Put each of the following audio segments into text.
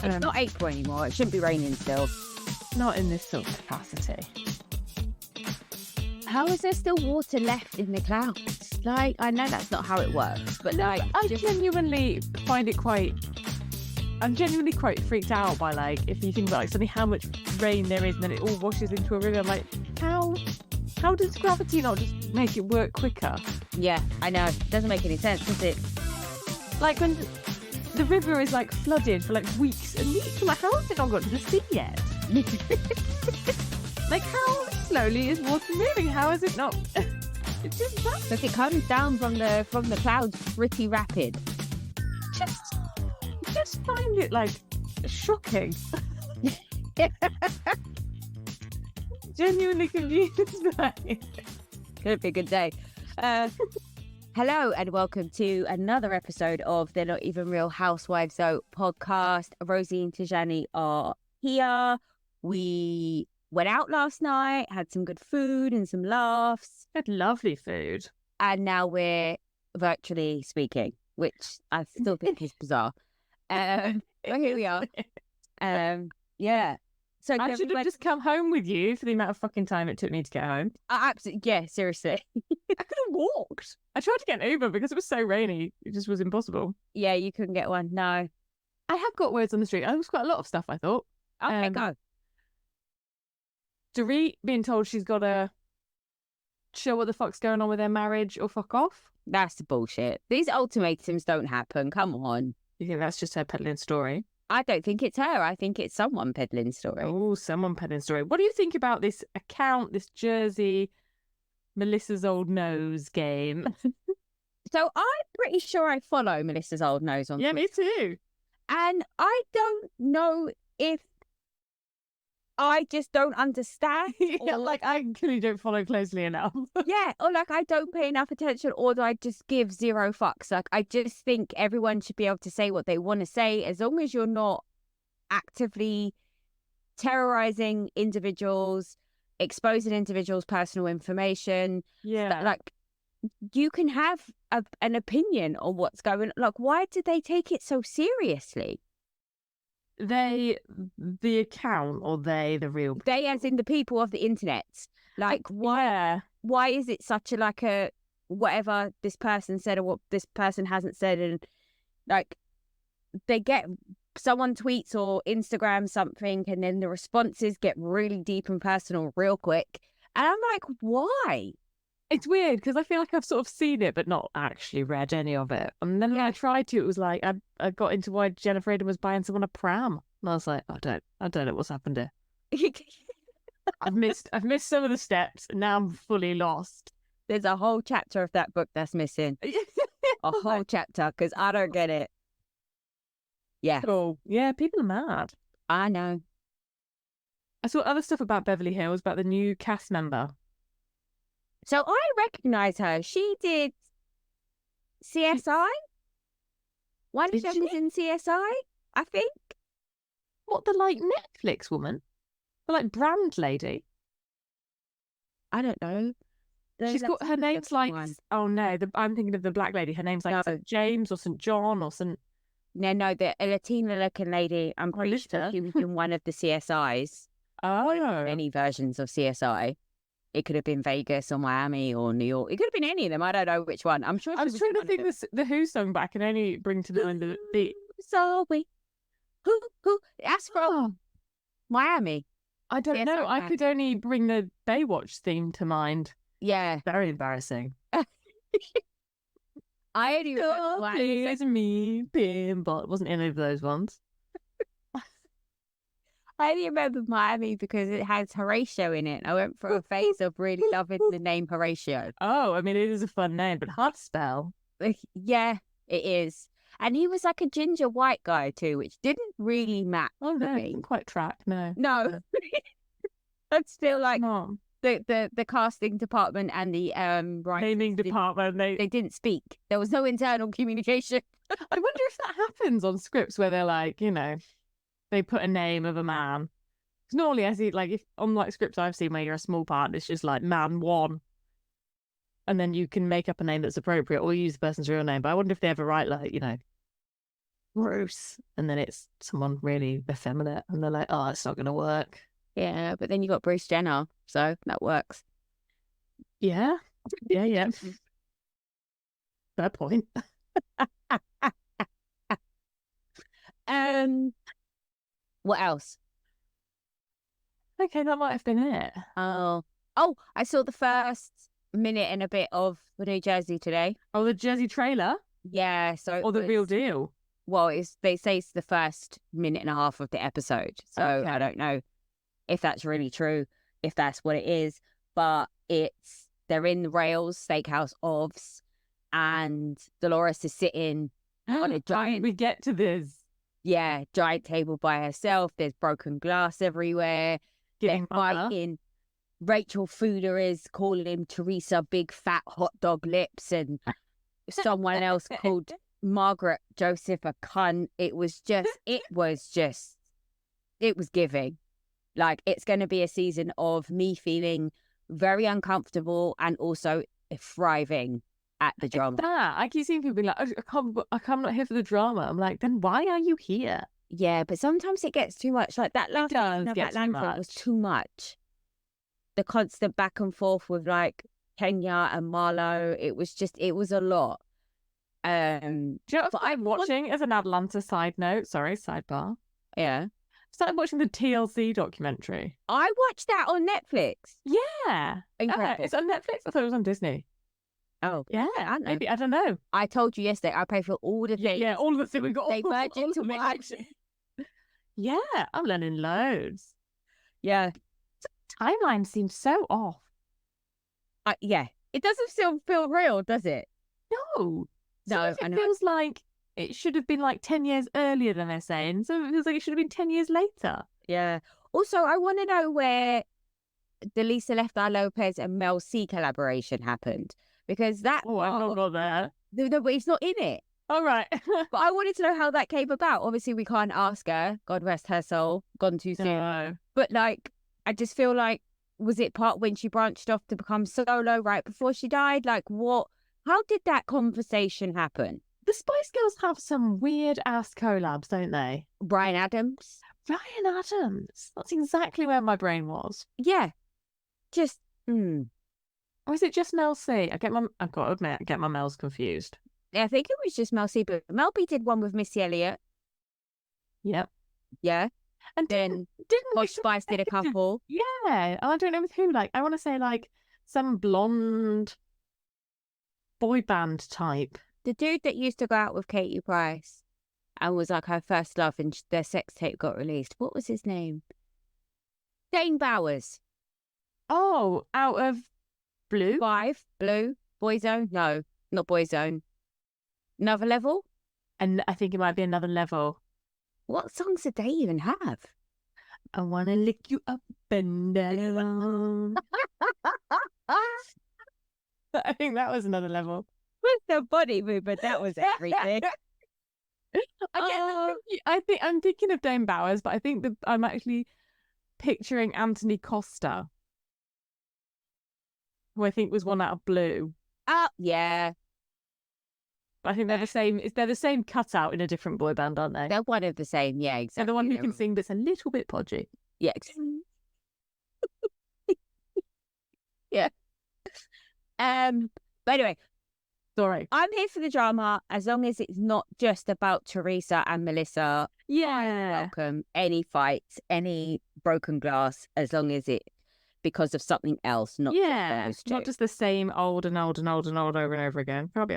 It's not April anymore. It shouldn't be raining still. Not in this sort of capacity. How is there still water left in the clouds? Like, I know that's not how it works, but like, I genuinely find it I'm genuinely quite freaked out by, like, if you think about, like, suddenly how much rain there is and then it all washes into a river. I'm like, how does gravity not just make it work quicker? Yeah, I know. It doesn't make any sense, does it? Like, when the river is, like, flooded for, like, weeks and weeks, I'm like, how has it not got to the sea yet? Like, how slowly is water moving? How is it not? It's just that. Look, it comes down from the clouds pretty rapid. Just find it, like, shocking. Genuinely confused by it. Could be a good day. Hello and welcome to another episode of the Not Even Real Housewives Though podcast. Rosie and Tijani are here. We went out last night, had some good food and some laughs. Had lovely food. And now we're virtually speaking, which I still think is bizarre. But here we are. Yeah. So I should have just come home with you for the amount of fucking time it took me to get home. Absolutely, yeah, seriously. I could have walked. I tried to get an Uber because it was so rainy. It just was impossible. Yeah, you couldn't get one. No. I have got words on the street. It was quite a lot of stuff, I thought. Okay, go. Dorit being told she's got to show what the fuck's going on with their marriage or fuck off. That's the bullshit. These ultimatums don't happen. Come on. You think that's just her peddling story? I don't think it's her. I think it's someone peddling story. Oh, someone peddling story. What do you think about this account, this Jersey, Melissa's Old Nose game? So I'm pretty sure I follow Melissa's Old Nose on Yeah, Twitter. me too. And I don't know if I just don't understand. Yeah, like I clearly don't follow closely enough. Yeah, or like I don't pay enough attention, or do I just give zero fucks? Like I just think everyone should be able to say what they want to say as long as you're not actively terrorizing individuals, exposing individuals' personal information. Yeah, like you can have an opinion on what's going on. Like, why did they take it so seriously? the account, or the real? They, as in the people of the internet. Like, why is it such a whatever this person said or what this person hasn't said, and like they get someone tweets or Instagram something and then the responses get really deep and personal real quick, and I'm like, why? It's weird because I feel like I've sort of seen it but not actually read any of it. And then when I tried to, it was like I got into why Jennifer Aiden was buying someone a pram, and I was like, I don't know what's happened here. I've missed some of the steps, and now I'm fully lost. There's a whole chapter of that book that's missing. A whole chapter, because I don't get it. Yeah. Cool. Yeah, people are mad. I know. I saw other stuff about Beverly Hills, about the new cast member. So I recognise her. She did CSI. One of them was in CSI, I think. What, the like Netflix woman? The like brand lady? I don't know. She's got, her name's like, oh no, I'm thinking of the black lady. Her name's like St. James or St. John or St. No, the Latina looking lady. I'm pretty sure she was in one of the CSIs. Oh. Any versions of CSI. It could have been Vegas or Miami or New York. It could have been any of them. I don't know which one. I'm sure. I was trying to think the Who song, but I can only bring to mind the Sorry. Who? That's from Miami. I don't know. I could only bring the Baywatch theme to mind. Yeah. Very embarrassing. I only remember it's me, Pinball. It wasn't any of those ones. I only remember Miami because it has Horatio in it. I went through a phase of really loving the name Horatio. Oh, I mean, it is a fun name, but hard to spell. Yeah, it is. And he was like a ginger white guy too, which didn't really match. Oh, no, it didn't quite track, no. No. That's still like the casting department and the naming department. They didn't speak. There was no internal communication. I wonder if that happens on scripts where they're like, you know, they put a name of a man. Because normally I see, like, if on like scripts I've seen where you're a small part, it's just like man one. And then you can make up a name that's appropriate or use the person's real name. But I wonder if they ever write, like, you know, Gross. And then it's someone really effeminate, and they're like, oh, it's not going to work. Yeah, but then you got Bruce Jenner, so that works. Yeah. Yeah. Fair point. What else? Okay, that might have been it. Oh, I saw the first minute and a bit of the New Jersey today. Oh, the Jersey trailer? Yeah, so Or the real deal? Well, they say it's the first minute and a half of the episode, so Okay. I don't know if that's really true, if that's what it is, but they're in the Rails Steakhouse Ovs, and Dolores is sitting on a giant. We get to this. Yeah, giant table by herself. There's broken glass everywhere. Getting They're fighting. Rachel Fuder is calling him Teresa Big Fat Hot Dog Lips, and someone else called Margaret Joseph a cunt. It was giving. Like, it's going to be a season of me feeling very uncomfortable and also thriving at the drama. I keep seeing people being like, I'm not here for the drama. I'm like, then why are you here? Yeah, but sometimes it gets too much. Like that last season of Atlanta was too much. The constant back and forth with like Kenya and Marlo, it was a lot. Do you know what I'm watching as an Atlanta side note? Sorry, sidebar. Yeah. Started watching the TLC documentary. I watched that on Netflix. Yeah. Incredible. It's on Netflix? I thought it was on Disney. Oh. Yeah, maybe. I don't know. I told you yesterday I pay for all the things. Yeah, all of the things we got. They merge into one. Yeah, I'm learning loads. Yeah. Timeline seems so off. Yeah. It doesn't still feel real, does it? No. No, it feels like it should have been like 10 years earlier than they're saying. So it feels like it should have been 10 years later. Yeah. Also, I want to know where the Lisa Left-Eye Lopez and Mel C collaboration happened. Because that... Oh, I've not got that. No, but it's not in it. All right. But I wanted to know how that came about. Obviously, we can't ask her. God rest her soul. Gone too soon. No. But like, I just feel like, was it part when she branched off to become solo right before she died? Like, what? How did that conversation happen? The Spice Girls have some weird ass collabs, don't they? Bryan Adams. That's exactly where my brain was. Yeah. Just. Or is it just Mel C? I've got to admit, I get my Mels confused. I think it was just Mel C, but Mel B did one with Missy Elliott. Yep. Yeah. And then Posh Spice did a couple. Yeah. I don't know with who. Like, I want to say like some blonde boy band type. The dude that used to go out with Katie Price and was like her first love, and their sex tape got released. What was his name? Dane Bowers. Oh, out of Blue? 5, Blue, Boyzone? No, not Boyzone. Another Level? And I think it might be Another Level. What songs did they even have? I want to lick you up and down. I think that was Another Level. With the body movement, that was everything. I think I'm thinking of Dame Bowers, but I think I'm actually picturing Anthony Costa, who I think was one out of Blue. Yeah. But I think they're the same. They're the same cutout in a different boy band, aren't they? They're one of the same. Yeah, exactly. They're the one who can sing, but's a little bit podgy. Yeah. Yeah. But anyway, sorry. I'm here for the drama as long as it's not just about Teresa and Melissa. Yeah. Welcome any fights, any broken glass, as long as it because of something else, not not just the same old and old and old and old over and over again. Probably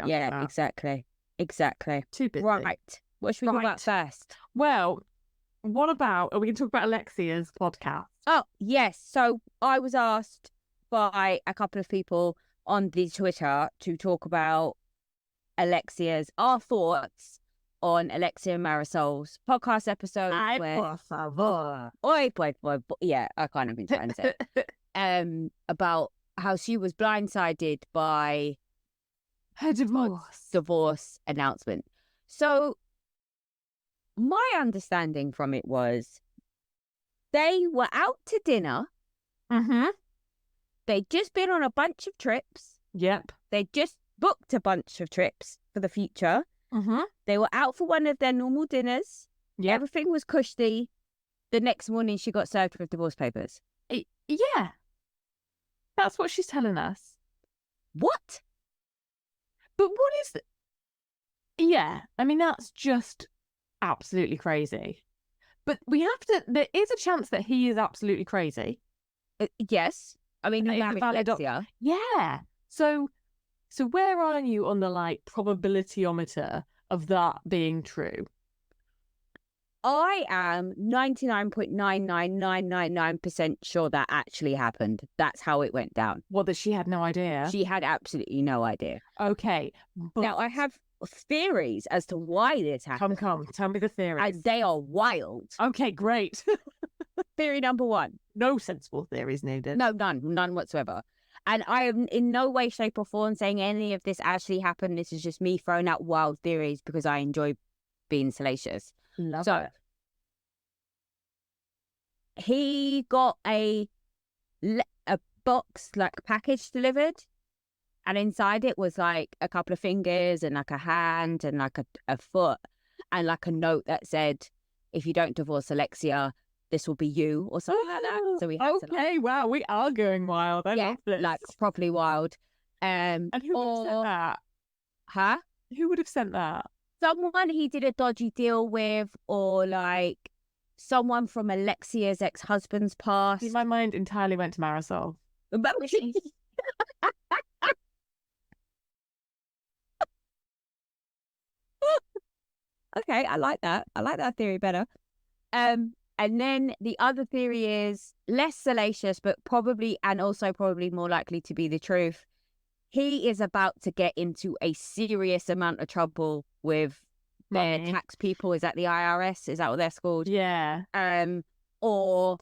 exactly. Too busy. Right. What should we talk about first? Well, what about we can talk about Alexia's podcast? Oh yes. So I was asked by a couple of people on the Twitter to talk about our thoughts on Alexia and Marysol's podcast episode. Por favor. Yeah, I kind of been trying to say it. About how she was blindsided by her divorce announcement. So my understanding from it was they were out to dinner. Mm-hmm. They'd just been on a bunch of trips. Yep. They just booked a bunch of trips for the future. They were out for one of their normal dinners. Yeah. Everything was cushy. The next morning, she got served with divorce papers. Yeah. That's what she's telling us. What? But what is... Yeah, I mean, that's just absolutely crazy. But we have to... There is a chance that he is absolutely crazy. Yes. I mean, That you is a married valid Alexia. Yeah. So where are you on the, like, probabilityometer of that being true? I am 99.99999% sure that actually happened. That's how it went down. Well, that she had no idea. She had absolutely no idea. Okay. But... Now, I have theories as to why this happened. Come. Tell me the theories. And they are wild. Okay, great. Theory number one. No sensible theories needed. No, none whatsoever. And I am in no way, shape, or form saying any of this actually happened. This is just me throwing out wild theories because I enjoy being salacious. Love it. He got a box, like package delivered, and inside it was like a couple of fingers and like a hand and like a foot and like a note that said, "If you don't divorce Alexia, this will be you," or something like that. So we had to, like, wow, we are going wild. I love this. like properly wild. And who would have sent that? Huh? Who would have sent that? Someone he did a dodgy deal with, or like someone from Alexia's ex-husband's past. My mind entirely went to Marysol. Okay, I like that. I like that theory better. And then the other theory is less salacious, but probably more likely to be the truth. He is about to get into a serious amount of trouble with their tax people. Is that the IRS? Is that what they're called? Yeah. Or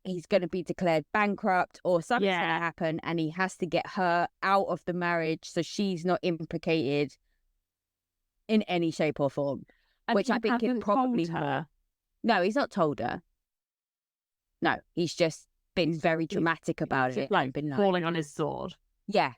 he's going to be declared bankrupt, or something's going to happen, and he has to get her out of the marriage so she's not implicated in any shape or form. And which I think is probably told her. No, he's not told her. No, he's just been very dramatic about it. Like been falling on his sword. Yeah.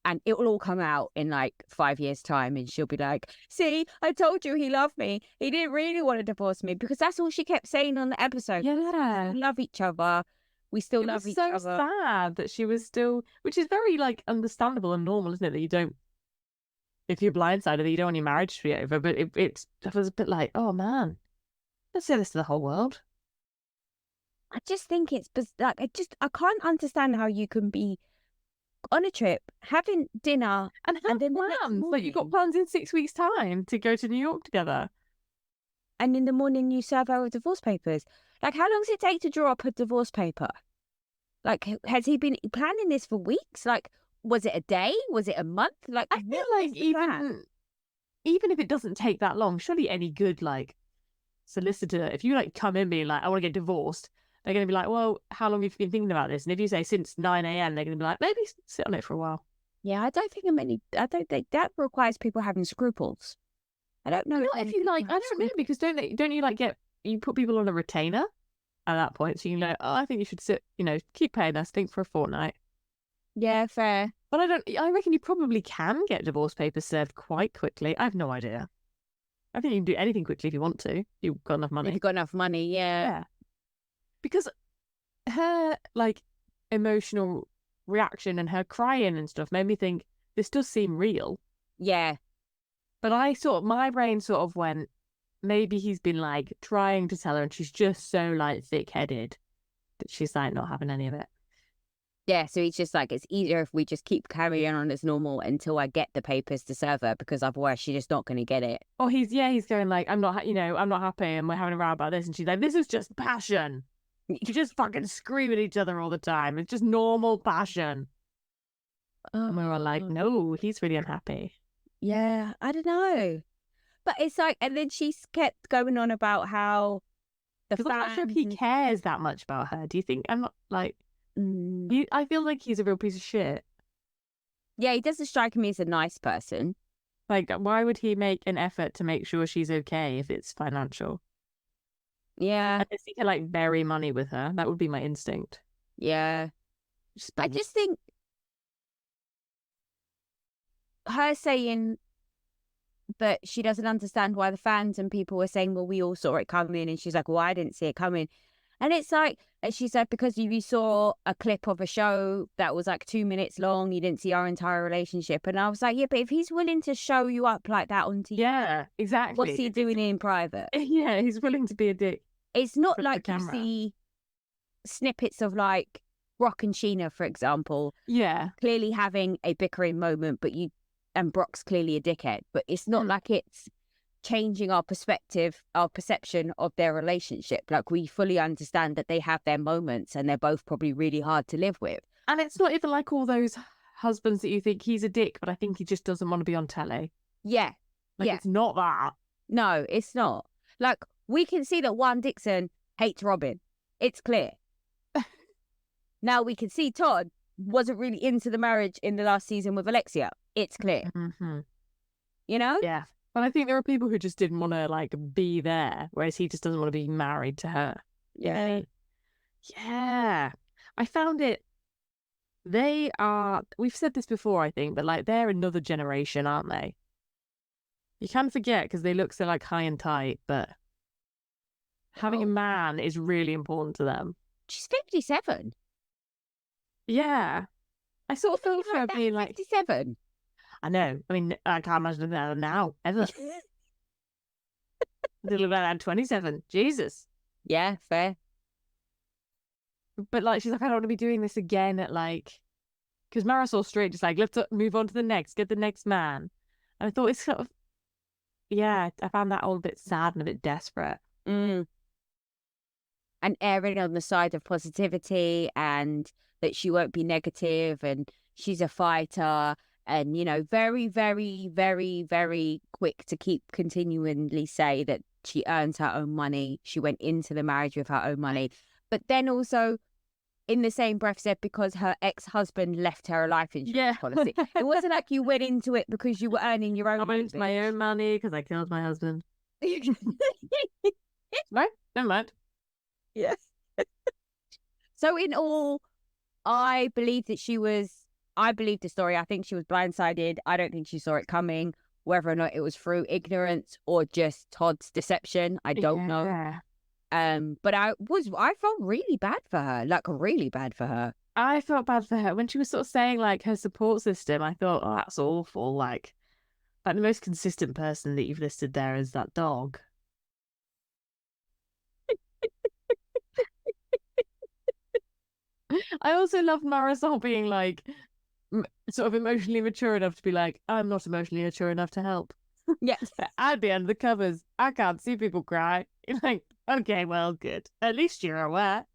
And it will all come out in like 5 years' time, and she'll be like, "See, I told you he loved me. He didn't really want to divorce me," because that's all she kept saying on the episode. Yeah. We love each other. We still love each other. It's so sad that she was still, which is very like understandable and normal, isn't it? That you don't, if you're blindsided, that you don't want your marriage to be over. But it was a bit like, oh man, let's say this to the whole world. I just think it's like I can't understand how you can be on a trip, having dinner, and then plans. Like, you've got plans in 6 weeks' time to go to New York together. And in the morning you serve her with divorce papers. Like, how long does it take to draw up a divorce paper? Like, has he been planning this for weeks? Like, was it a day? Was it a month? Like, I feel like even if it doesn't take that long, surely any good like solicitor, if you like come in being like, I want to get divorced, they're going to be like, well, how long have you been thinking about this? And if you say since 9 a.m, they're going to be like, maybe sit on it for a while. Yeah, I don't think that requires people having scruples. I don't know. If you like, I don't know, because don't you like you put people on a retainer at that point, so you know, oh, I think you should sit, keep paying us, think for a fortnight. Yeah, fair. But I reckon you probably can get divorce papers served quite quickly. I have no idea. I think you can do anything quickly if you want to. You've got enough money. If you've got enough money, yeah. Because her like emotional reaction and her crying and stuff made me think this does seem real. Yeah. But my brain sort of went, maybe he's been like trying to tell her and she's just so like thick-headed that she's like not having any of it. Yeah, so he's just like, it's easier if we just keep carrying on as normal until I get the papers to serve her, because otherwise she's just not going to get it. Or he's going like, I'm not happy and we're having a row about this, and she's like, this is just passion. You just fucking scream at each other all the time. It's just normal passion. And we were like, no, he's really unhappy. Yeah, I don't know. But it's like, and then she kept going on about how I'm not sure if he cares that much about her. Do you think? I'm not like, I feel like he's a real piece of shit. Yeah, he doesn't strike me as a nice person. Like, why would he make an effort to make sure she's okay if it's financial? Yeah. Unless he can like bury money with her. That would be my instinct. Yeah. I just think her saying but she doesn't understand why the fans and people were saying, well, we all saw it coming. And she's like, well, I didn't see it coming. And it's like, and she said, because you saw a clip of a show that was like 2 minutes long, you didn't see our entire relationship. And I was like, yeah, but if he's willing to show you up like that on TV, Yeah, exactly. what's he doing in private? Yeah, he's willing to be a dick. It's not like you see snippets of like Brock and Sheena, for example. Yeah. Clearly having a bickering moment, and Brock's clearly a dickhead, but it's not like it's changing our perspective, our perception of their relationship. Like, we fully understand that they have their moments and they're both probably really hard to live with. And it's not even like all those husbands that you think he's a dick, but I think he just doesn't want to be on telly. Yeah. Like, it's not that. No, it's not. Like, we can see that Juan Dixon hates Robin. It's clear. Now we can see Todd wasn't really into the marriage in the last season with Alexia. It's clear. Mm-hmm. You know? Yeah. But I think there are people who just didn't want to, like, be there, whereas he just doesn't want to be married to her. Yeah. Yeah. I found it... We've said this before, I think, but, like, they're another generation, aren't they? You can forget because they look so, like, high and tight, but having a man is really important to them. She's 57. Yeah. I sort of feel for her being like... 57? I know. I mean, I can't imagine that now, ever. Little bit at 27. Jesus. Yeah, fair. But, like, she's like, I don't want to be doing this again at, like... Because Marysol's straight, just like, let's move on to the next, get the next man. And I thought it's sort of... Yeah, I found that all a bit sad and a bit desperate. And erring on the side of positivity and that she won't be negative and she's a fighter and, you know, very, very, very, very quick to keep continually say that she earns her own money. She went into the marriage with her own money. But then also in the same breath said because her ex-husband left her a life insurance policy. It wasn't like you went into it because you were earning your own money. My own money because I killed my husband. Right? Never mind. Yes. So in all, I believe the story. I think she was blindsided. I don't think she saw it coming. Whether or not it was through ignorance or just Todd's deception, I don't know. But I felt really bad for her. Like, really bad for her. I felt bad for her when she was sort of saying like her support system. I thought, oh, that's awful. Like the most consistent person that you've listed there is that dog. I also loved Marysol being like sort of emotionally mature enough to be like, I'm not emotionally mature enough to help. Yes. I'd be under the covers. I can't see people cry. You're like, okay, well, good. At least you're aware.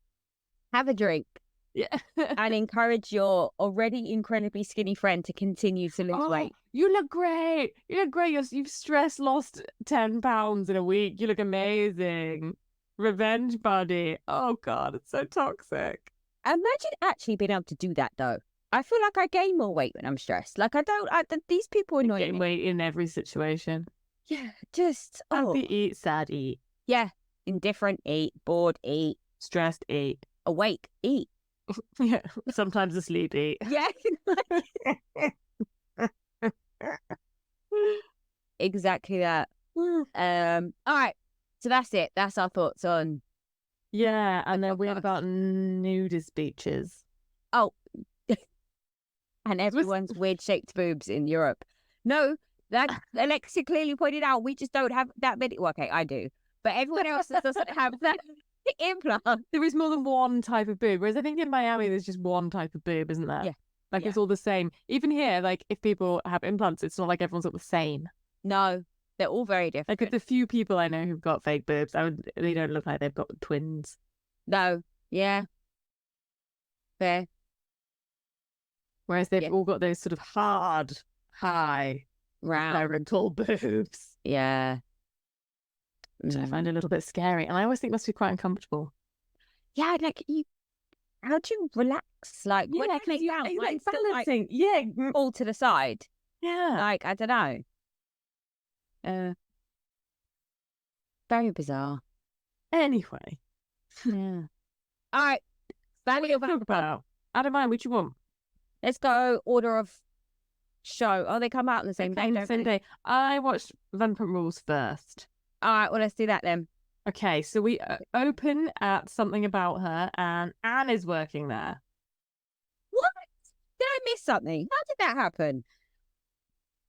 Have a drink. Yeah. And encourage your already incredibly skinny friend to continue to lose weight. You look great. You look great. You've stress lost 10 pounds in a week. You look amazing. Revenge body. Oh, God, it's so toxic. Imagine actually being able to do that, though. I feel like I gain more weight when I'm stressed. Like, these people annoy me. Gain weight in every situation. Yeah, just... Happy, eat, sad, eat. Yeah, indifferent, eat. Bored, eat. Stressed, eat. Awake, eat. Yeah, sometimes asleep, eat. Yeah. Exactly that. All right, so that's it. That's our thoughts on... Yeah, and then we have about nudist beaches. Oh, and everyone's weird shaped boobs in Europe. No, that Alexia clearly pointed out, we just don't have that many. Well, okay, I do, but everyone else doesn't have that implant. There is more than one type of boob, whereas I think in Miami there's just one type of boob, isn't there? Yeah. Like it's all the same. Even here, like if people have implants, it's not like everyone's got the same. No, they're all very different. Like the few people I know who've got fake boobs, they don't look like they've got twins. No, yeah, fair. Whereas they've all got those sort of hard, high, round, spherical boobs. Yeah. Which I find a little bit scary. And I always think must be quite uncomfortable. Yeah, like how do you relax? Like, when you lay down, like balancing. Yeah. All to the side. Yeah. Like, I don't know. Very bizarre. Anyway. Yeah. All right. Value of Vanderpump. I don't mind which you want. Let's go order of show? Oh, they come out on the same day. The same day. I watched Vanderpump Rules first. All right, well, let's do that then. Okay, so we open at something about her, and Anne is working there. What? Did I miss something? How did that happen?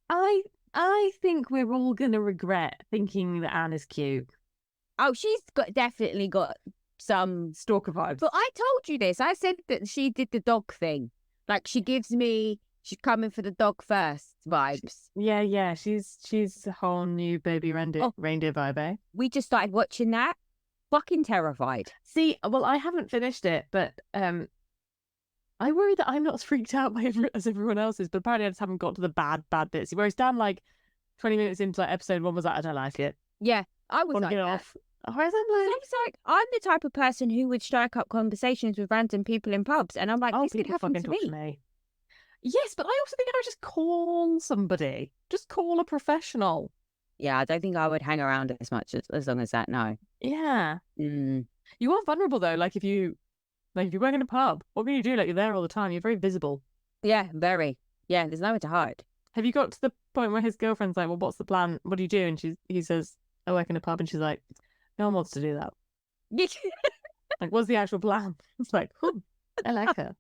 I think we're all gonna regret thinking that Anne is cute. Oh, she's definitely got some Stalker vibes. But I told you this. I said that she did the dog thing. Like, she gives me, she's coming for the dog first vibes. Yeah. She's a whole new Baby Reindeer vibe, eh? We just started watching that. Fucking terrified. See, well, I haven't finished it, but I worry that I'm not as freaked out by as everyone else is, but apparently I just haven't got to the bad bits. Whereas Dan, like, 20 minutes into like, episode 1 was like, I don't like it. Yeah, I was want to like get that. off. Whereas I'm the type of person who would strike up conversations with random people in pubs, and I'm like, this could happen to me. Yes, but I also think I would just call somebody. Just call a professional. Yeah, I don't think I would hang around as much as long as that, no. Yeah. You are vulnerable, though. Like, if you work in a pub, what can you do? Like, you're there all the time. You're very visible. Yeah, very. Yeah, there's nowhere to hide. Have you got to the point where his girlfriend's like, well, what's the plan? What do you do? And he says, I work in a pub. And she's like, no one wants to do that. Like, what's the actual plan? It's like, I like her.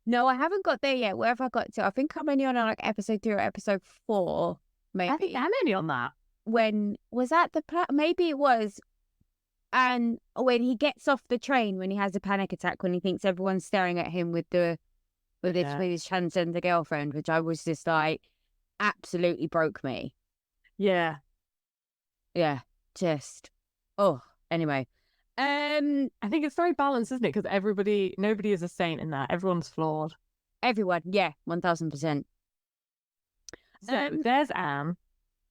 No, I haven't got there yet. Where have I got to? I think I'm only on like episode 3 or episode 4, maybe. I think I'm only on that. When was that maybe it was. And when he gets off the train, when he has a panic attack, when he thinks everyone's staring at him with his transgender girlfriend, which I was just like, absolutely broke me. Yeah. Just anyway. I think it's very balanced, isn't it? Because nobody is a saint in that. Everyone's flawed. Everyone, yeah, 1000%. So there's Anne,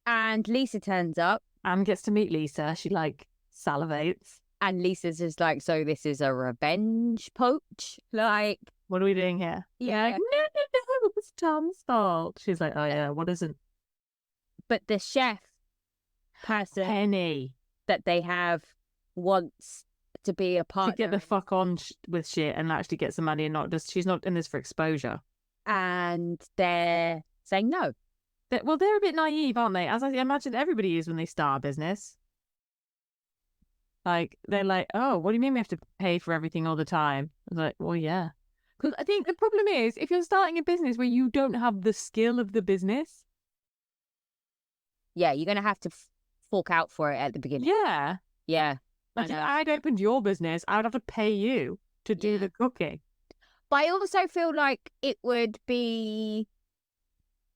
and Lisa turns up. Anne gets to meet Lisa. She like salivates, and Lisa's just like, so this is a revenge poach. Like, what are we doing here? Yeah, like, no, it's Tom's fault. She's like, oh yeah, what isn't? But the chef person, Penny, that they have wants to be a partner, to get the fuck on with shit and actually get some money, and not just, she's not in this for exposure. And they're saying no. They're a bit naive, aren't they? As I imagine everybody is when they start a business. Like, they're like, oh, what do you mean we have to pay for everything all the time? I was like, well, yeah. Because I think the problem is, if you're starting a business where you don't have the skill of the business, yeah, you're going to have to fork out for it at the beginning. Yeah. Like, if I'd opened your business, I would have to pay you to do the cooking. But I also feel like it would be,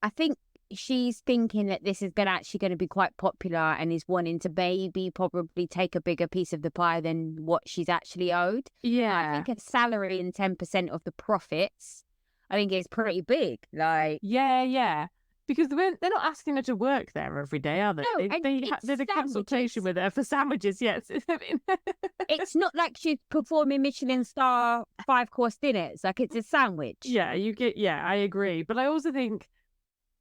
I think she's thinking that this is actually going to be quite popular and is wanting to maybe probably take a bigger piece of the pie than what she's actually owed. Yeah. I think a salary and 10% of the profits, I think is pretty big. Like, yeah. Because they're not asking her to work there every day, are they? No, they did a consultation with her for sandwiches, yes. It's not like she's performing Michelin star 5-course dinners. Like, it's a sandwich. Yeah, I agree. But I also think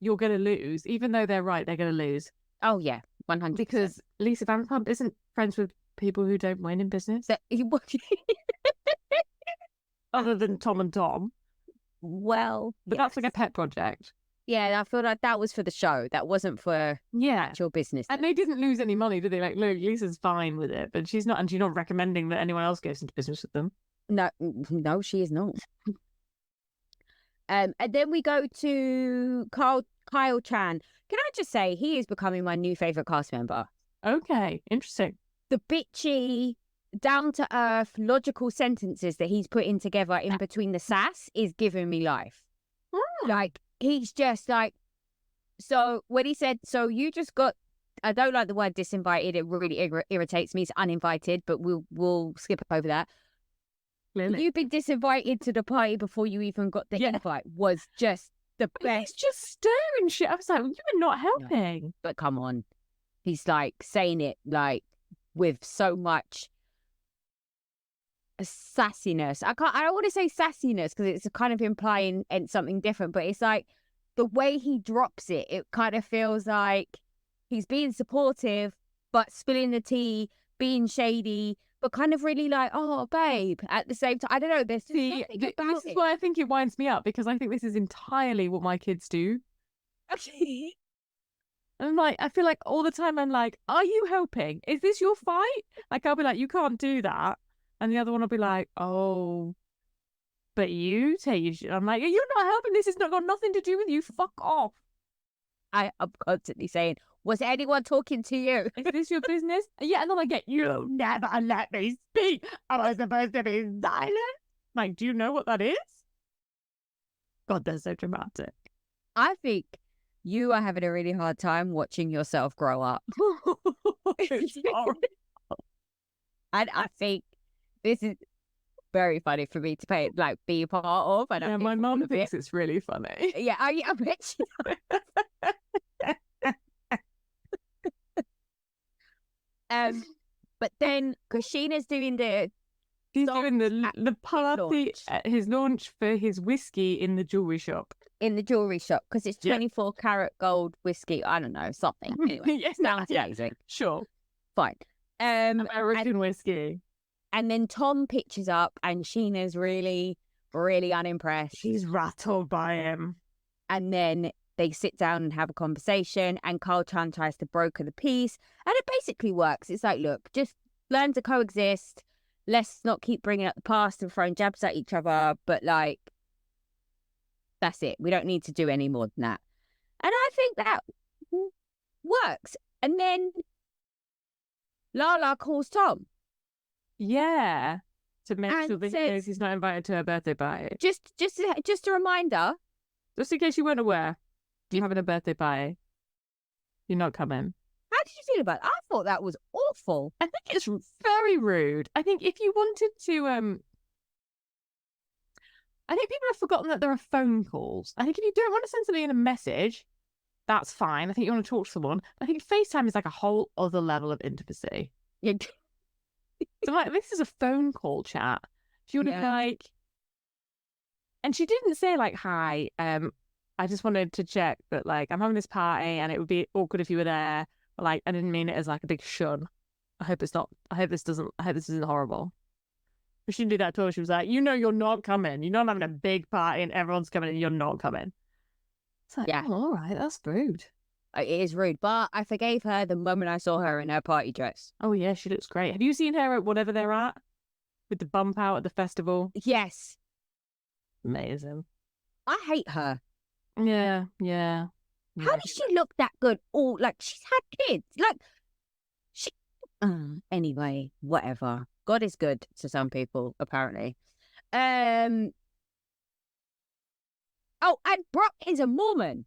you're going to lose. Even though they're right, they're going to lose. Oh, yeah, 100%. Because Lisa Vanderpump isn't friends with people who don't win in business. Other than Tom and Tom. Well, but that's like a pet project. Yeah, I feel like that was for the show. That wasn't for actual business. And they didn't lose any money, did they? Like, look, Lisa's fine with it, but she's not, and she's not recommending that anyone else goes into business with them. No, she is not. And then we go to Kyle Chan. Can I just say, he is becoming my new favourite cast member. Okay, interesting. The bitchy, down-to-earth, logical sentences that he's putting together in between the sass is giving me life. Like, he's just like, so when he said, so you just got, I don't like the word disinvited. It really irritates me. It's uninvited, but we'll skip over that. Really? You've been disinvited to the party before you even got the invite was just the best. He's just stirring shit. I was like, you are not helping. No, but come on. He's like saying it like with so much sassiness. I don't want to say sassiness because it's kind of implying something different, but it's like the way he drops it, it kind of feels like he's being supportive, but spilling the tea, being shady, but kind of really like, oh, babe, at the same time. I don't know. There's See, something this about is it. why I think it winds me up, because I think this is entirely what my kids do. And I'm like, I feel like all the time I'm like, are you helping? Is this your fight? Like, I'll be like, you can't do that. And the other one will be like, oh, but you take your. I'm like, you're not helping. This has not got nothing to do with you. Fuck off. I am constantly saying, was anyone talking to you? Is this your business? Yeah, and then I get, you never let me speak. Am I supposed to be silent? Like, do you know what that is? God, they're so dramatic. I think you are having a really hard time watching yourself grow up. It's horrible. And I think this is very funny for me to be a part of. And Yeah, my mum thinks it's really funny. Yeah, I bet she but then Krishna's doing the He's doing the party launch. at his launch for his whiskey in the jewelry shop. In the jewelry shop, because it's 24 karat gold whiskey. I don't know, something. Anyway, Yes, sounds amazing. Sure. Fine. American whiskey. And then Tom pitches up and Sheena's really, really unimpressed. She's rattled by him. And then they sit down and have a conversation, and Carl Chan tries to broker the peace. And it basically works. It's like, look, just learn to coexist. Let's not keep bringing up the past and throwing jabs at each other. But like, that's it. We don't need to do any more than that. And I think that works. And then Lala calls Tom. Yeah. To make sure that he knows he's not invited to her birthday party. Just a reminder. Just in case you weren't aware, you're having a birthday party. You're not coming. How did you feel about it? I thought that was awful. I think it's very rude. I think if you wanted to, I think people have forgotten that there are phone calls. I think if you don't want to send something in a message, that's fine. I think you want to talk to someone. I think FaceTime is like a whole other level of intimacy. Yeah. So like, this is a phone call chat. She would have like, and she didn't say like, hi, I just wanted to check that like I'm having this party and it would be awkward if you were there. But, like, I didn't mean it as like a big shun. I hope this isn't horrible. But she didn't do that at all. She was like, you're not coming. You're not having a big party and everyone's coming and you're not coming. It's like, oh, all right, that's rude. It is rude, but I forgave her the moment I saw her in her party dress. Oh yeah, she looks great. Have you seen her at whatever they're at? With the bump out at the festival? Yes. Amazing. I hate her. Yeah. How does she look that good? Oh, like she's had kids. Like she. Anyway, whatever. God is good to some people, apparently. Oh, and Brock is a Mormon.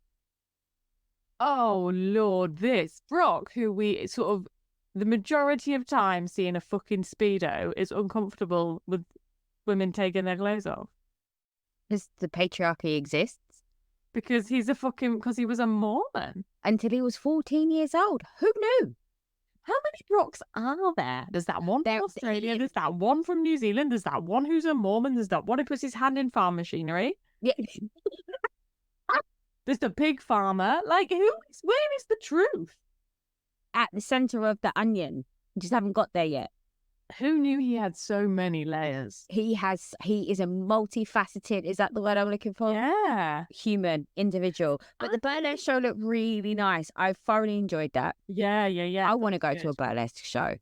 Oh Lord, this Brock, who we sort of the majority of time see in a fucking Speedo, is uncomfortable with women taking their clothes off. Because the patriarchy exists. Because he was a Mormon. Until he was 14 years old. Who knew? How many Brocks are there? There's that one from Australia, there's that one from New Zealand, there's that one who's a Mormon, there's that one who puts his hand in farm machinery. Yeah. There's the pig farmer. Like, where is the truth? At the centre of the onion. Just haven't got there yet. Who knew he had so many layers? He is a multifaceted, is that the word I'm looking for? Yeah. Human, individual. But the burlesque show looked really nice. I thoroughly enjoyed that. Yeah. I want to go to a burlesque show. I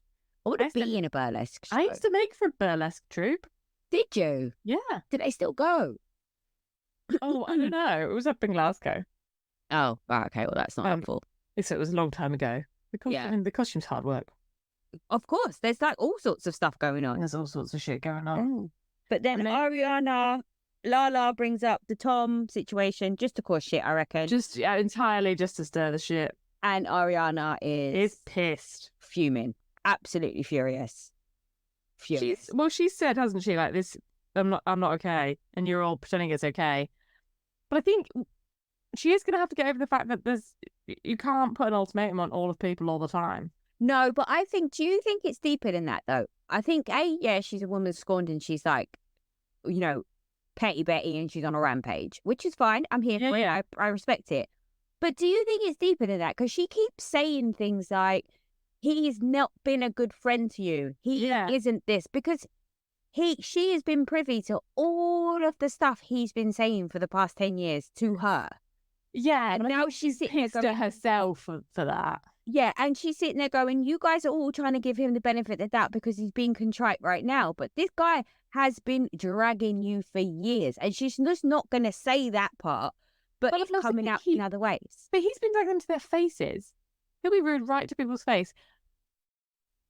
want to be in a burlesque show. I used to make for a burlesque troupe. Did you? Yeah. Did they still go? Oh, I don't know. It was up in Glasgow. Oh, right, okay. Well, that's not helpful. So it was a long time ago. The costume's hard work. Of course, there's like all sorts of stuff going on. There's all sorts of shit going on. Oh. But then Lala brings up the Tom situation just to cause shit, I reckon. Just entirely just to stir the shit. And Ariana is pissed, fuming, absolutely furious. She said, hasn't she? Like this, I'm not okay, and you're all pretending it's okay. But I think she is going to have to get over the fact that you can't put an ultimatum on all of people all the time. No, but do you think it's deeper than that, though? I think, she's a woman scorned and she's like, petty Betty and she's on a rampage, which is fine. I'm here for it. I respect it. But do you think it's deeper than that? Because she keeps saying things like, he's not been a good friend to you. He isn't this, because she has been privy to all of the stuff he's been saying for the past 10 years to her. Yeah, and now she's pissed at herself for that. Yeah, and she's sitting there going, you guys are all trying to give him the benefit of that because he's being contrite right now. But this guy has been dragging you for years. And she's just not going to say that part, but it's coming out in other ways. But he's been dragging them to their faces. He'll be rude right to people's face.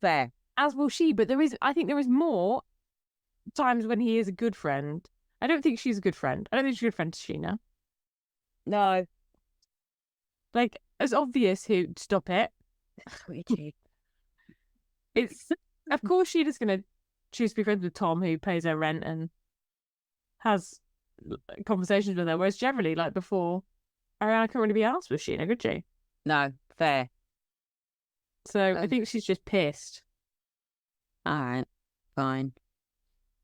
Fair. As will she. But I think there is more times when he is a good friend. I don't think she's a good friend. I don't think she's a good friend to Sheena. No. Like, it's obvious who stop it. It's of course Sheena's gonna choose to be friends with Tom, who pays her rent and has conversations with her. Whereas generally, like before, Ariana couldn't really be asked with Sheena, could she? No, fair. So I think she's just pissed. All right, fine.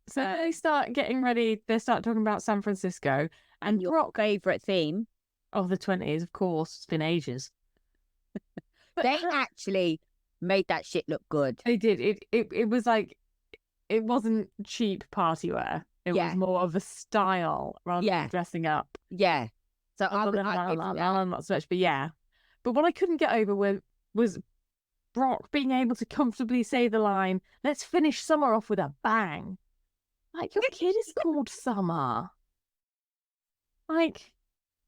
So they start getting ready. They start talking about San Francisco and your favourite theme. Oh, the 20s, of course. It's been ages. They actually made that shit look good. They did. It was like, it wasn't cheap party wear. It was more of a style rather than dressing up. Yeah. So I'm not so much, but yeah. But what I couldn't get over was Brock being able to comfortably say the line, "Let's finish summer off with a bang." Like, your kid is called Summer. Like,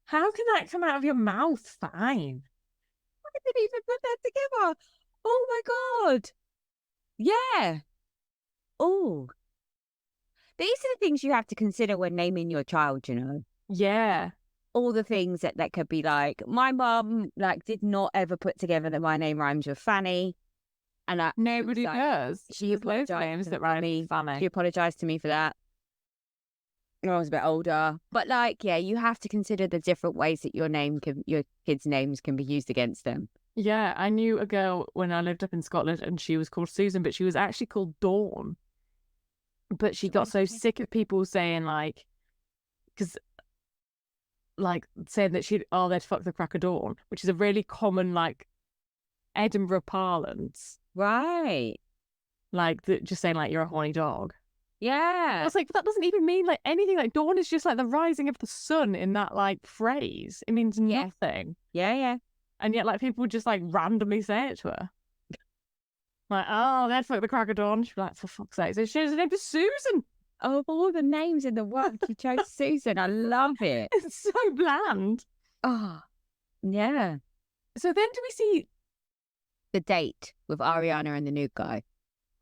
how can that come out of your mouth fine? I didn't even put that together. Oh my God. Yeah. Oh. These are the things you have to consider when naming your child, you know? Yeah. All the things that could be like, my mum did not ever put together that my name rhymes with Fanny. And nobody does. She apologized that rhyme Fanny. She apologized to me for that. I was a bit older. But you have to consider the different ways that your kids' names can be used against them. Yeah, I knew a girl when I lived up in Scotland and she was called Susan, but she was actually called Dawn. But she got so sick of people saying saying that they'd fuck the crack of dawn, which is a really common Edinburgh parlance. Right. Just saying you're a horny dog. Yeah. I was like, but that doesn't even mean anything. Dawn is just the rising of the sun in that phrase. It means nothing. Yeah. And yet people just randomly say it to her. They'd fuck the crack of dawn. She'd be like, for fuck's sake. So she was named Susan. Of all the names in the world, you chose Susan. I love it. It's so bland. Oh, yeah. So then do we see the date with Ariana and the new guy?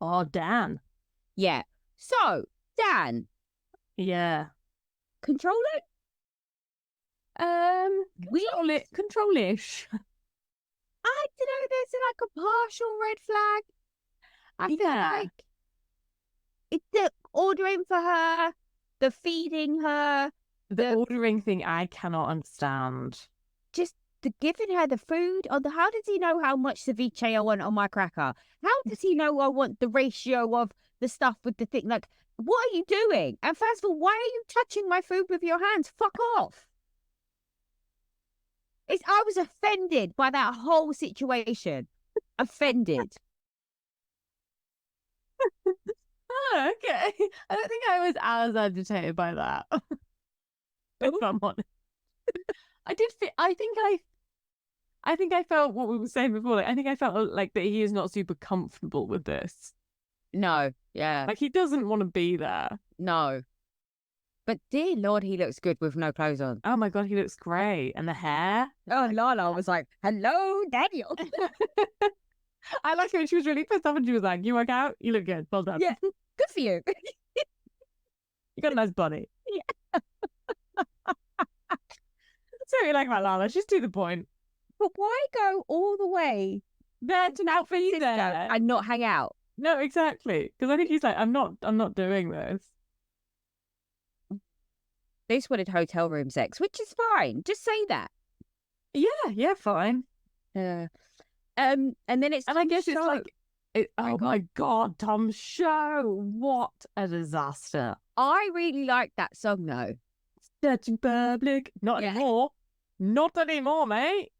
Oh, Dan. Yeah. So, Dan. Yeah. Control it? Control-ish. I don't know, there's a partial red flag. I feel it's the ordering for her, the feeding her. The ordering thing I cannot understand. Just the giving her the food. How does he know how much ceviche I want on my cracker? How does he know I want the ratio of the stuff with the thing? What are you doing? And first of all, why are you touching my food with your hands? Fuck off. I was offended by that whole situation. Offended. Oh, okay. I don't think I was as agitated by that. If I'm honest. I think I felt what we were saying before. I think I felt that he is not super comfortable with this. No, yeah. He doesn't want to be there. No. But dear Lord, he looks good with no clothes on. Oh my God, he looks great. And the hair. Oh, Lala was like, hello, Daniel. I like her. She was really pissed off and she was like, you work out? You look good. Well done. Yeah, good for you. You got a nice body. Yeah. That's what you like about Lala. She's to the point. But why go all the way there to not be there and not hang out? No, exactly. Because I think he's like, I'm not doing this. They just wanted hotel room sex, which is fine. Just say that. Yeah, fine. And then it's and I guess show. It's oh my God, Tom's show! What a disaster! I really like that song though. Searching public, not anymore, mate.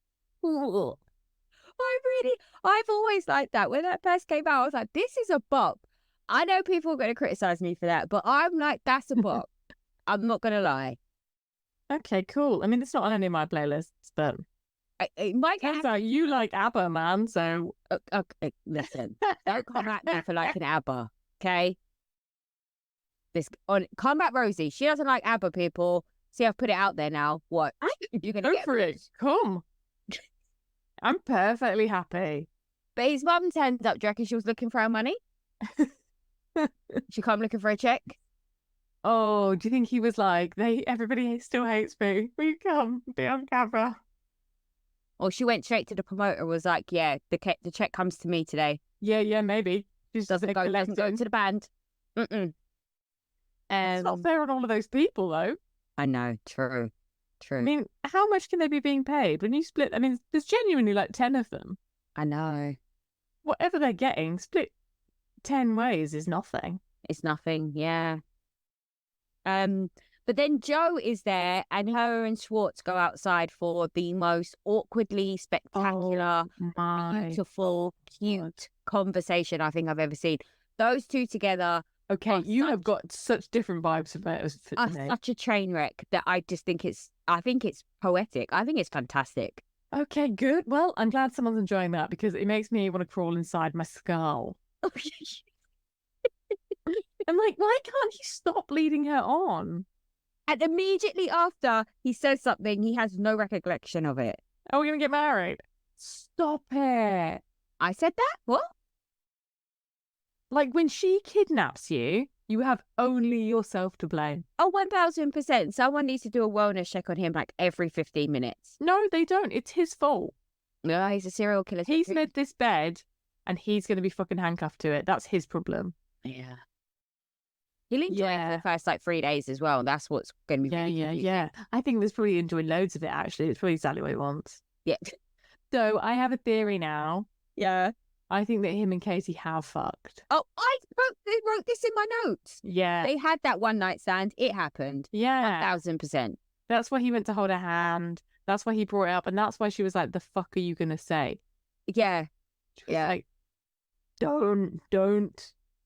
Ooh. I've always liked that. When that first came out, I was like, this is a bop. I know people are going to criticize me for that, but I'm like, that's a bop. I'm not going to lie. Okay, cool. I mean, it's not on any of my playlists, but It might turns out you like ABBA, man. So okay, listen, don't come at me for liking ABBA, okay? Come at Rosie. She doesn't like ABBA, people. See, I've put it out there now. What? You're going to go get for it. Come. I'm perfectly happy. But his mum turned up. Do you reckon she was looking for her money? She come looking for a check? Oh, do you think he was like, everybody still hates me? Will you come be on camera? Or she went straight to the promoter and was like, yeah, the check comes to me today. Yeah, maybe. She doesn't go to the band. It's not fair on all of those people, though. I know, true. I mean, how much can they be being paid when you split? I mean, there's genuinely like 10 of them. I know. Whatever they're getting, split 10 ways is nothing. It's nothing, yeah. But then Joe is there, and her and Schwartz go outside for the most awkwardly spectacular, beautiful, cute conversation I think I've ever seen. Those two together. Okay, you have got such different vibes about it. Such a train wreck that I just think it's poetic. I think it's fantastic. Okay, good. Well, I'm glad someone's enjoying that because it makes me want to crawl inside my skull. I'm like, why can't he stop leading her on? And immediately after he says something, he has no recollection of it. Oh, we're going to get married? Stop it. I said that? What? Like, when she kidnaps you, you have only yourself to blame. Oh, 1000%. Someone needs to do a wellness check on him like every 15 minutes. No, they don't. It's his fault. No, he's a serial killer. He's made this bed and he's going to be fucking handcuffed to it. That's his problem. Yeah. He'll enjoy it for the first like 3 days as well. That's what's going to be Yeah. I think there's probably enjoying loads of it, actually. It's probably exactly what he wants. Yeah. So I have a theory now. Yeah. I think that him and Katie have fucked. Oh, I wrote this in my notes. Yeah. They had that one night stand. It happened. Yeah. 1000%. That's why he went to hold her hand. That's why he brought it up. And that's why she was like, the fuck are you going to say? Yeah. Yeah. Like, don't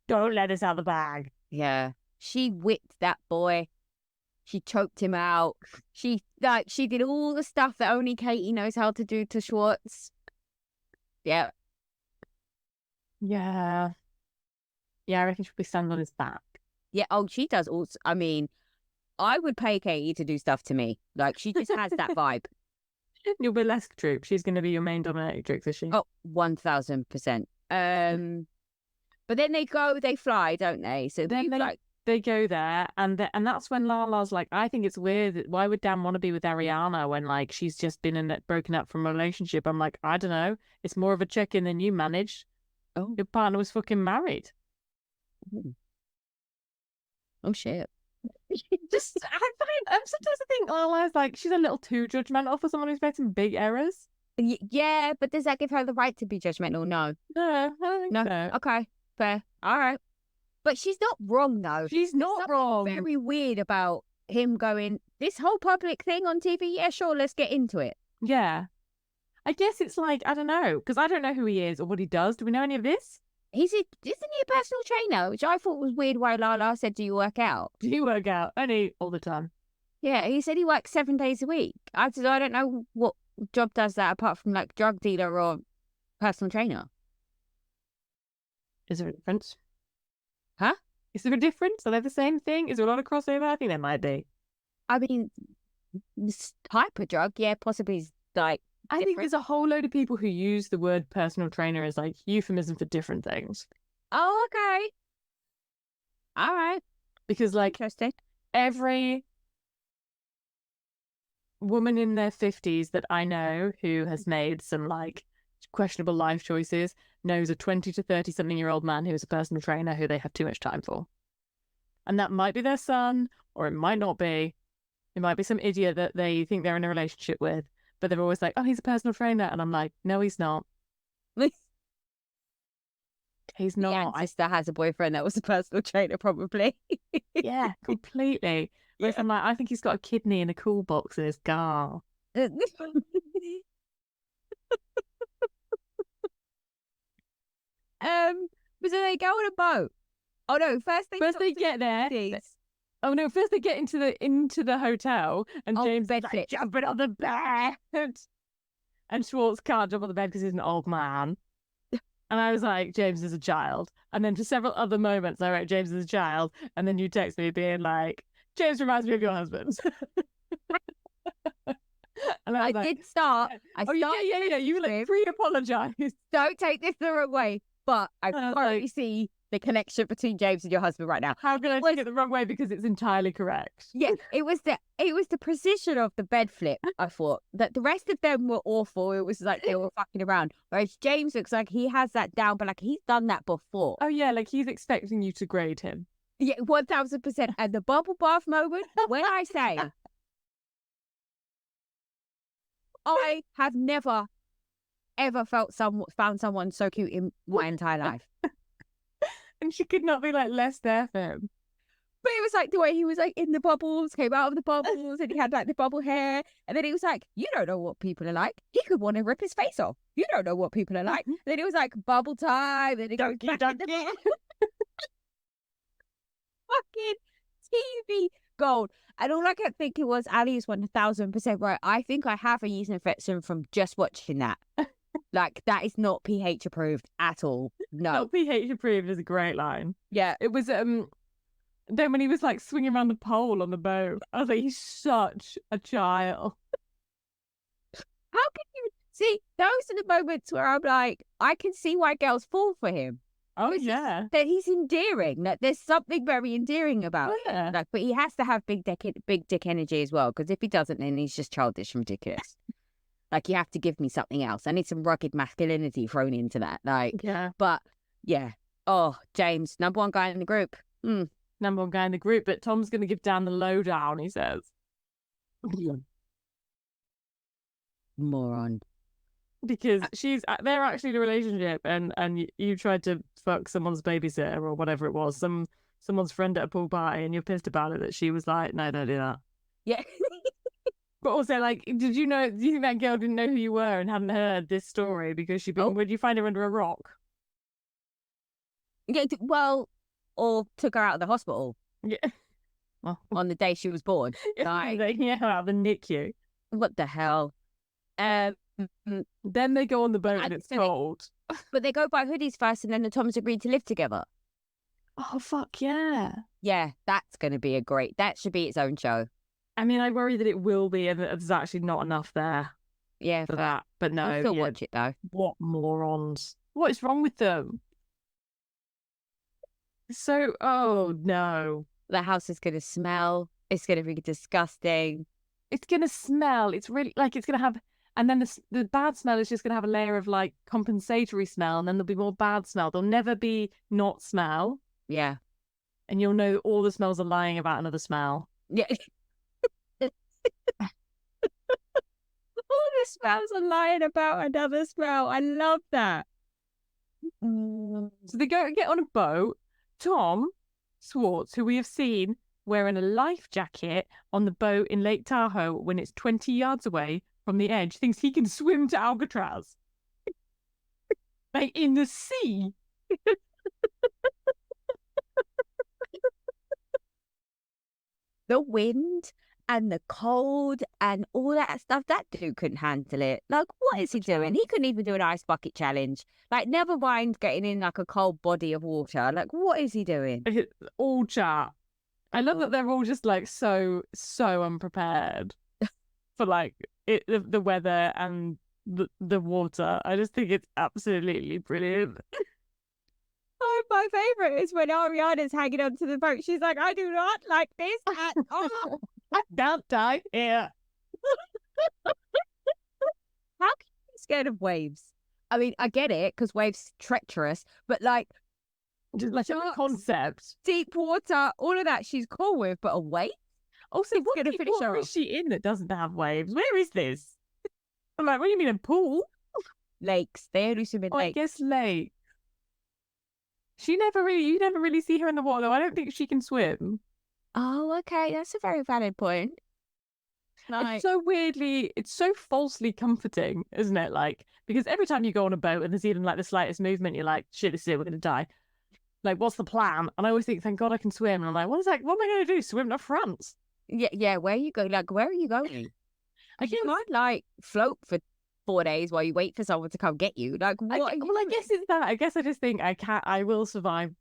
let us out of the bag. Yeah. She whipped that boy. She choked him out. She did all the stuff that only Katie knows how to do to Schwartz. Yeah. Yeah. Yeah, I reckon she'll be standing on his back. Yeah, oh, she does also. I mean, I would pay Katie to do stuff to me. Like, she just has that vibe. You'll be less troop. She's going to be your main dominatrix, is she? Oh, 1000%. But then they fly, don't they? So then they go there, and that's when Lala's like, I think it's weird. Why would Dan want to be with Ariana when like she's just been broken up from a relationship? I'm like, I don't know. It's more of a check-in than you managed. Oh, your partner was fucking married. Oh shit. Just sometimes I think Lala's like she's a little too judgmental for someone who's made some big errors. Yeah, but does that give her the right to be judgmental? No. No, I don't think so. Okay, fair. All right. But she's not wrong, though. She's not wrong. Very weird about him going, this whole public thing on TV, yeah, sure, let's get into it. Yeah. I guess it's like, I don't know, because I don't know who he is or what he does. Do we know any of this? Isn't he a personal trainer? Which I thought was weird why Lala said, do you work out? Do you work out? Only all the time. Yeah, he said he works 7 days a week. I don't know what job does that apart from like drug dealer or personal trainer. Is there a difference? Huh? Is there a difference? Are they the same thing? Is there a lot of crossover? I think there might be. I mean, this type of drug, yeah, possibly is like I think there's a whole load of people who use the word personal trainer as like euphemism for different things. Oh, okay. All right. Because like interesting. Every woman in their 50s that I know who has made some like questionable life choices knows a 20 to 30 something year old man who is a personal trainer who they have too much time for. And that might be their son, or it might not be. It might be some idiot that they think they're in a relationship with, but they're always like, oh, he's a personal trainer. And I'm like, no, he's not. He's not. Yeah, my sister has a boyfriend that was a personal trainer, probably. Yeah, completely. Whereas I'm like, I think he's got a kidney in a cool box in his car. but so they go on a boat. Oh no! First they get there. These. Oh no! First they get into the hotel, and James is like jumping on the bed, and Schwartz can't jump on the bed because he's an old man. And I was like, James is a child. And then for several other moments, I wrote James is a child, and then you text me being like, James reminds me of your husband. And I did start. Yeah. You like pre-apologize. Don't take this the wrong way, but I thoroughly see the connection between James and your husband right now. How can I take it the wrong way? Because it's entirely correct. Yeah, it was the precision of the bed flip. I thought that the rest of them were awful. It was like they were fucking around. Whereas James looks like he has that down, but like he's done that before. Oh yeah, like he's expecting you to grade him. Yeah, 1000%. And the bubble bath moment, when I say, I have never, ever found someone so cute in my entire life. And she could not be like less there for him. But it was like the way he was like in the bubbles, came out of the bubbles, and he had like the bubble hair. And then he was like, you don't know what people are like. He could want to rip his face off. You don't know what people are like. And then it was like bubble time. Then he goes back in the fucking TV gold. And all I kept thinking was, Ali is 1000% right. I think I have a yeast infection from just watching that. Like, that is not pH approved at all. No. Not pH approved is a great line. Yeah. It was, then when he was like swinging around the pole on the boat, I was like, he's such a child. How can you see? Those are the moments where I'm like, I can see why girls fall for him. Oh yeah, that he's endearing. Like there's something very endearing about him. Like, but he has to have big dick energy as well. Because if he doesn't, then he's just childish and ridiculous. Like, you have to give me something else. I need some rugged masculinity thrown into that. Like, yeah. But yeah. Oh, James, number one guy in the group. Number one guy in the group. But Tom's going to give Dan the lowdown. He says, moron. Because they're actually in a relationship, and you tried to fuck someone's babysitter or whatever it was, someone's friend at a pool party, and you're pissed about it that she was like, no, don't do that. Yeah. But also, like, do you think that girl didn't know who you were and hadn't heard this story because would you find her under a rock? Yeah, well, or took her out of the hospital. Yeah. Well, on the day she was born. Like, out of the NICU. What the hell? Then they go on the boat and it's cold. But they go buy hoodies first, and then the Toms agreed to live together. Oh, fuck yeah. Yeah, that's going to be that should be its own show. I mean, I worry that it will be, and that there's actually not enough there. Yeah, for that. But no, I'll still watch it though. What morons? What is wrong with them? So, oh no, the house is going to smell. It's going to be disgusting. It's going to smell. It's really like it's going to have. And then the bad smell is just going to have a layer of like compensatory smell, and then there'll be more bad smell. There'll never be not smell. Yeah. And you'll know all the smells are lying about another smell. Yeah. All the smells are lying about another smell. I love that. So they get on a boat. Tom Schwartz, who we have seen wearing a life jacket on the boat in Lake Tahoe when it's 20 yards away from the edge, thinks he can swim to Alcatraz. Like in the sea. The wind and the cold and all that stuff, that dude couldn't handle it. Like, what is he doing? He couldn't even do an ice bucket challenge. Like, never mind getting in like a cold body of water. Like, what is he doing? All chat. I love that they're all just like so unprepared for like the weather and the water. I just think it's absolutely brilliant. Oh, my favourite is when Ariana's hanging onto the boat. She's like, I do not like this at all. I can't die here. How can you be scared of waves? I mean, I get it, because waves treacherous, but like, just like a concept. Deep water, all of that she's cool with, but a wave? Also, what is she in that doesn't have waves? Where is this? I'm like, what do you mean, a pool? Lakes. They only swim in lakes. I guess lake. You never really see her in the water, though. I don't think she can swim. Oh, okay. That's a very valid point. Like, It's so falsely comforting, isn't it? Like, because every time you go on a boat and there's even like the slightest movement, you're like, shit, this is it, we're gonna die. Like, what's the plan? And I always think, thank God I can swim. And I'm like, what am I gonna do? Swim to France? yeah, where you go? Like, where are you going? You can't like float for 4 days while you wait for someone to come get you. Like, what? I guess it's that. I guess I just think I will survive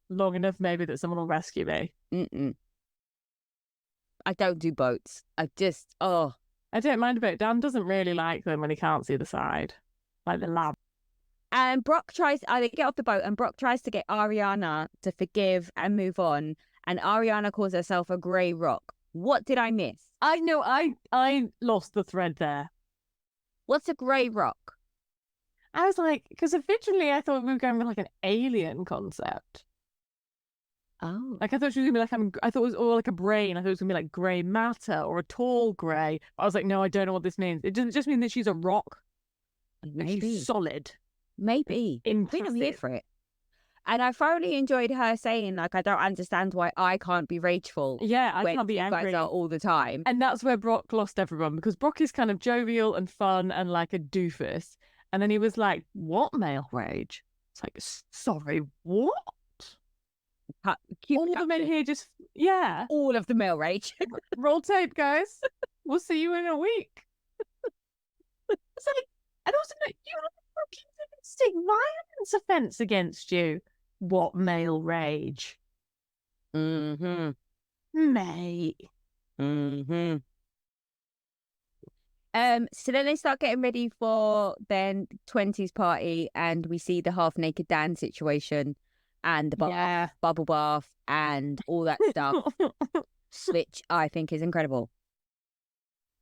long enough, maybe, that someone will rescue me. I don't do boats. I don't mind a boat. Dan doesn't really like them when he can't see the side, like the lab. And Brock they get off the boat and Brock tries to get Ariana to forgive and move on. And Ariana calls herself a grey rock. What did I miss? I know, I lost the thread there. What's a grey rock? I was like, because originally I thought we were going with like an alien concept. Oh. Like, I thought she was going to be like, I thought it was all like a brain. I thought it was going to be like grey matter or a tall grey. I was like, no, I don't know what this means. It doesn't just mean that she's a rock. Maybe. She's solid. Maybe. I'm here for it. And I thoroughly enjoyed her saying, like, I don't understand why I can't be rageful. Yeah, I can't be angry. You guys are all the time. And that's where Brock lost everyone, because Brock is kind of jovial and fun and like a doofus. And then he was like, what male rage? It's like, sorry, what? All of the men here just, yeah. All of the male rage. Roll tape, guys. We'll see you in a week. It's like, and also, you have a fucking domestic violence offence against you. What male rage? Mm-hmm. Mate. Mm-hmm. So then they start getting ready for then 20s party, and we see the half-naked Dan situation and the bubble bath and all that stuff, which I think is incredible.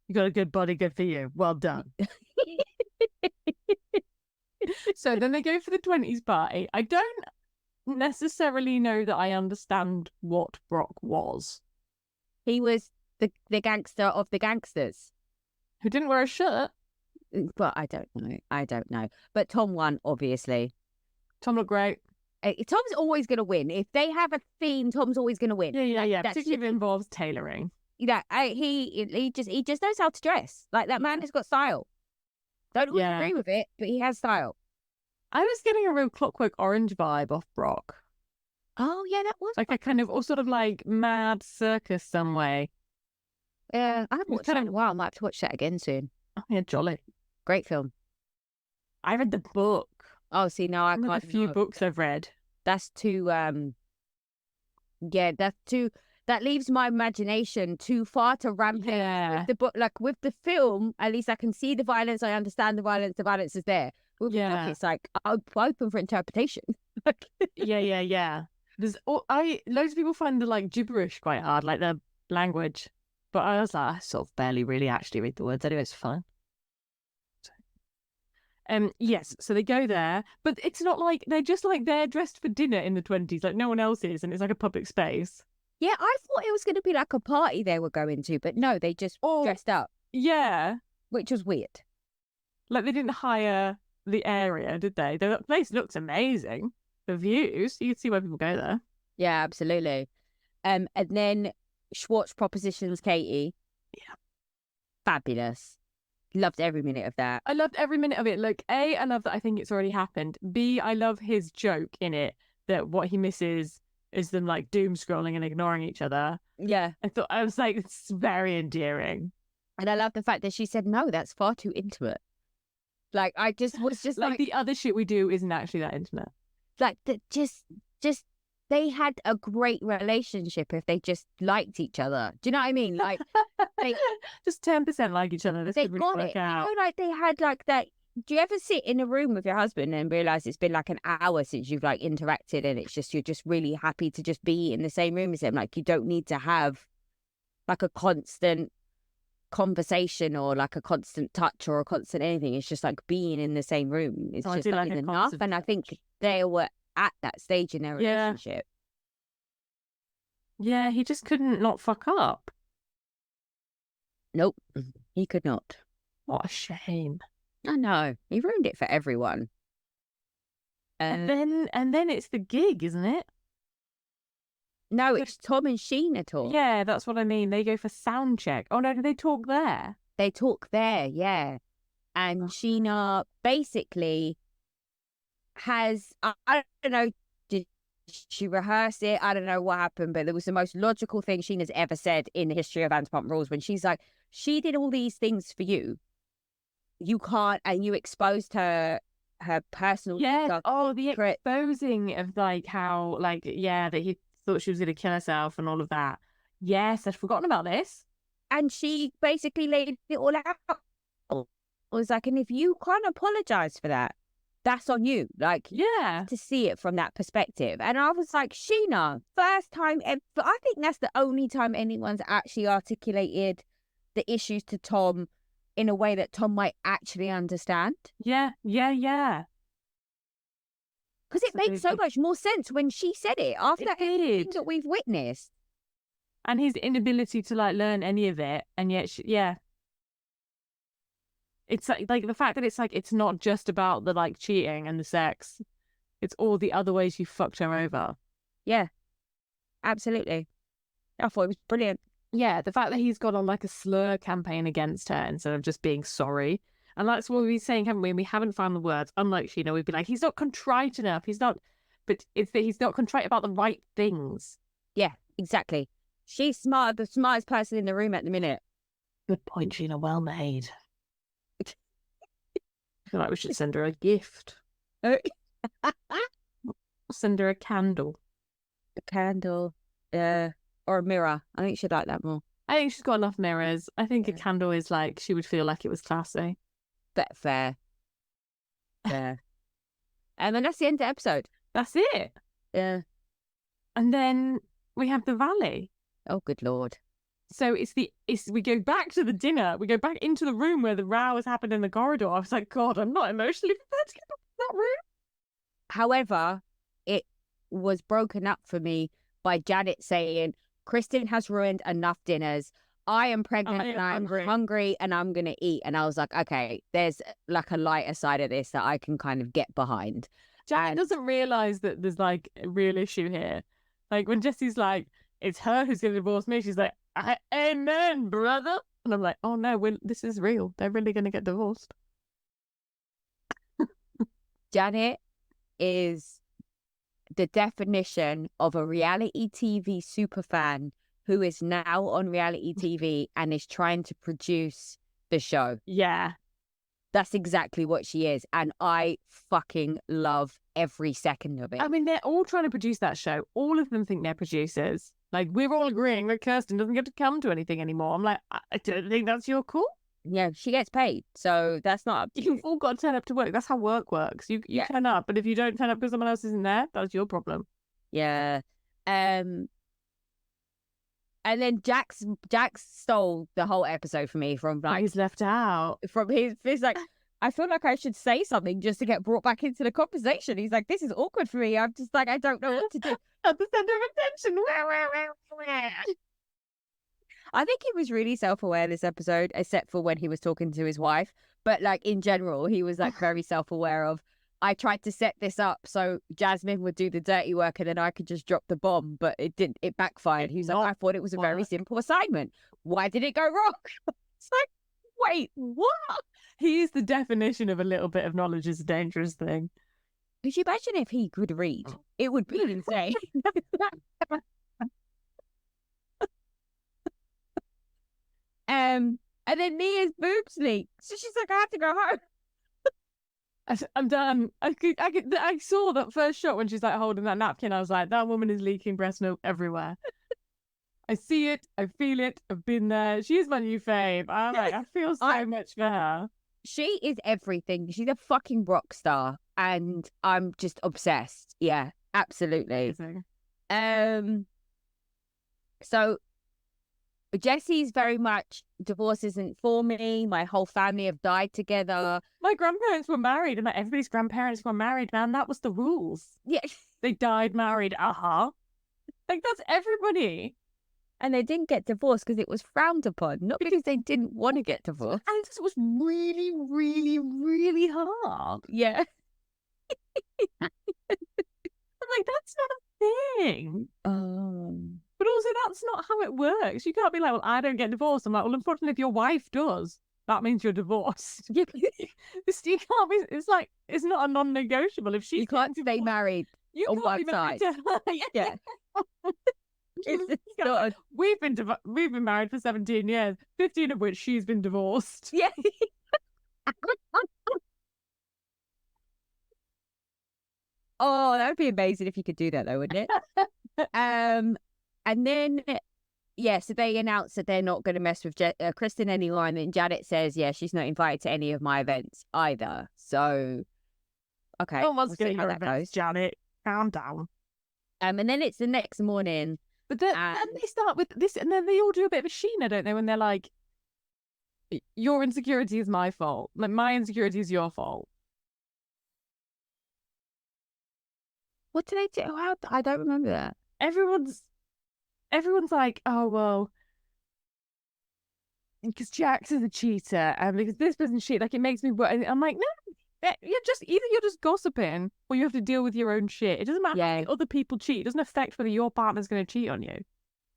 You got a good body, good for you. Well done. So then they go for the 20s party. I don't necessarily know that I understand what Brock was. He was the gangster of the gangsters. Who didn't wear a shirt. But I don't know. But Tom won, obviously. Tom looked great. Tom's always going to win. If they have a theme, Tom's always going to win. Yeah. Particularly if it involves tailoring. He just knows how to dress. Like, that man has got style. Don't always agree with it, but he has style. I was getting a real Clockwork Orange vibe off Brock. Oh yeah, that was like a kind of sort of like mad circus some way. Yeah, I haven't watched that in a while. I might have to watch that again soon. Oh yeah, jolly. Great film. I read the book. Oh, see, now I can't. A few books I've read. That's too. That's too. That leaves my imagination too far to rampage. Yeah. With the book, like with the film, at least I can see the violence. I understand the violence. The violence is there. With the book, it's like I'm open for interpretation. Yeah. There's loads of people find the like gibberish quite hard, like the language. But I was like, I sort of barely really actually read the words. Anyway, it's fine. Yes, so they go there, but it's not like they're just like they're dressed for dinner in the 20s, like no one else is, and it's like a public space. Yeah, I thought it was going to be like a party they were going to, but no, they just dressed up. Yeah. Which was weird. Like they didn't hire the area, did they? The place looks amazing. The views, you can see why people go there. Yeah, absolutely. And then Schwartz propositions Katie. Yeah. Fabulous. Loved every minute of that. I loved every minute of it. Like, A, I love that I think it's already happened. B, I love his joke in it that what he misses is them like doom scrolling and ignoring each other. Yeah. I was like, it's very endearing. And I love the fact that she said, no, that's far too intimate. Like, I just was just like the other shit we do isn't actually that intimate. Like, just they had a great relationship if they just liked each other. Do you know what I mean? Like, they just 10% like each other. This they could really got work it. out. You know, like they had like that. Do you ever sit in a room with your husband and realize it's been like an hour since you've like interacted, and it's just you're just really happy to just be in the same room as him? Like, you don't need to have like a constant conversation or like a constant touch or a constant anything. It's just like being in the same room. It's just like enough. And I think they were at that stage in their relationship. Yeah, he just couldn't not fuck up. Nope, he could not. What a shame. I know, he ruined it for everyone. And then it's the gig, isn't it? No, it's Tom and Sheena talk. Yeah, that's what I mean. They go for sound check. Oh no, do they talk there? They talk there, yeah. And Sheena basically I don't know, did she rehearse it? I don't know what happened, but it was the most logical thing Sheena's ever said in the history of Vanderpump Rules when she's like, she did all these things for you. You can't, and you exposed her personal Yeah. stuff. The exposing of like how like that he thought she was gonna kill herself and all of that. Yes, I'd forgotten about this. And she basically laid it all out. I was like, and if you can't apologize for that, that's on you. Like, to see it from that perspective. And I was like, Sheena, first time ever. I think that's the only time anyone's actually articulated the issues to Tom in a way that Tom might actually understand. Yeah. Because it makes so much more sense when she said it after everything that we've witnessed. And his inability to like learn any of it, and yet it's like the fact that it's like it's not just about the like cheating and the sex, it's all the other ways you fucked her over. Yeah, absolutely. I thought it was brilliant. Yeah, the fact that he's gone on like a slur campaign against her instead of just being sorry. And that's what we've been saying, haven't we? And we haven't found the words. Unlike Sheena, we'd be like, he's not contrite enough. He's not, but it's that he's not contrite about the right things. Yeah, exactly. She's smart, the smartest person in the room at the minute. Good point, Sheena. Well made. I feel like we should send her a gift. Send her a candle. A candle, or a mirror. I think she'd like that more. I think she's got enough mirrors. I think a candle is like, she would feel like it was classy. But fair. And then that's the end of the episode. That's it. Yeah. And then we have the valley. Oh, good Lord. So we go back to the dinner. We go back into the room where the row has happened in the corridor. I was like, God, I'm not emotionally prepared to get back to that room. However, it was broken up for me by Janet saying, Kristen has ruined enough dinners. I am pregnant and I'm hungry and I'm going to eat. And I was like, okay, there's like a lighter side of this that I can kind of get behind. Janet doesn't realise that there's like a real issue here. Like when Jesse's like, it's her who's going to divorce me. She's like, amen, brother. And I'm like, oh no, this is real. They're really going to get divorced. Janet is the definition of a reality TV superfan who is now on reality TV and is trying to produce the show. Yeah. That's exactly what she is. And I fucking love every second of it. I mean, they're all trying to produce that show. All of them think they're producers. Like, we're all agreeing that Kirsten doesn't get to come to anything anymore. I'm like, I don't think that's your call. Yeah, she gets paid. So that's not... You've all got to turn up to work. That's how work works. You turn up, but if you don't turn up because someone else isn't there, that's your problem. Yeah. And then Jax stole the whole episode for me from like... he's left out. From his like... I feel like I should say something just to get brought back into the conversation. He's like, this is awkward for me. I'm just like, I don't know what to do. At the center of attention. I think he was really self-aware this episode, except for when he was talking to his wife. But like in general, he was like very self-aware of, I tried to set this up so Jasmine would do the dirty work and then I could just drop the bomb, but it didn't. It backfired. He was like, I thought it was a very simple assignment. Why did it go wrong? It's like, wait, what? He is the definition of a little bit of knowledge is a dangerous thing. Could you imagine if he could read? It would be insane. And then Nia's boobs leak. So she's like, I have to go home. I'm done. I saw that first shot when she's like holding that napkin. I was like, that woman is leaking breast milk everywhere. I see it. I feel it. I've been there. She is my new fave. I feel so much for her. She is everything. She's a fucking rock star. And I'm just obsessed. Yeah, absolutely. Amazing. So Jesse's very much, divorce isn't for me. My whole family have died together. My grandparents were married, and like everybody's grandparents were married, man. That was the rules. Yeah. They died married. Like, that's everybody. And they didn't get divorced because it was frowned upon, not because they didn't want to get divorced. And it was really, really, really hard. Yeah. I'm like, that's not a thing. also, that's not how it works. You can't be like, well, I don't get divorced. I'm like, well, unfortunately, if your wife does, that means you're divorced. You can't be. It's like, it's not a non-negotiable. If you can't stay married on one side. Yeah. It's not we've been married for 17 years, 15 of which she's been divorced. Yeah. Oh, that would be amazing if you could do that, though, wouldn't it? And then, yeah, so they announced that they're not going to mess with Kristen anymore. And then Janet says, yeah, she's not invited to any of my events either. So, okay. No one's going to how your that events, goes. Janet. Calm down. And then it's the next morning. But then they start with this, and then they all do a bit of a Sheena, don't they? When they're like, your insecurity is my fault. Like, my insecurity is your fault. What do they do? I don't remember that. Everyone's like, oh, well, because Jax is a cheater, and because this person cheated, like, it makes me work. And I'm like, no, you're just gossiping, or you have to deal with your own shit. It doesn't matter if other people cheat. It doesn't affect whether your partner's going to cheat on you.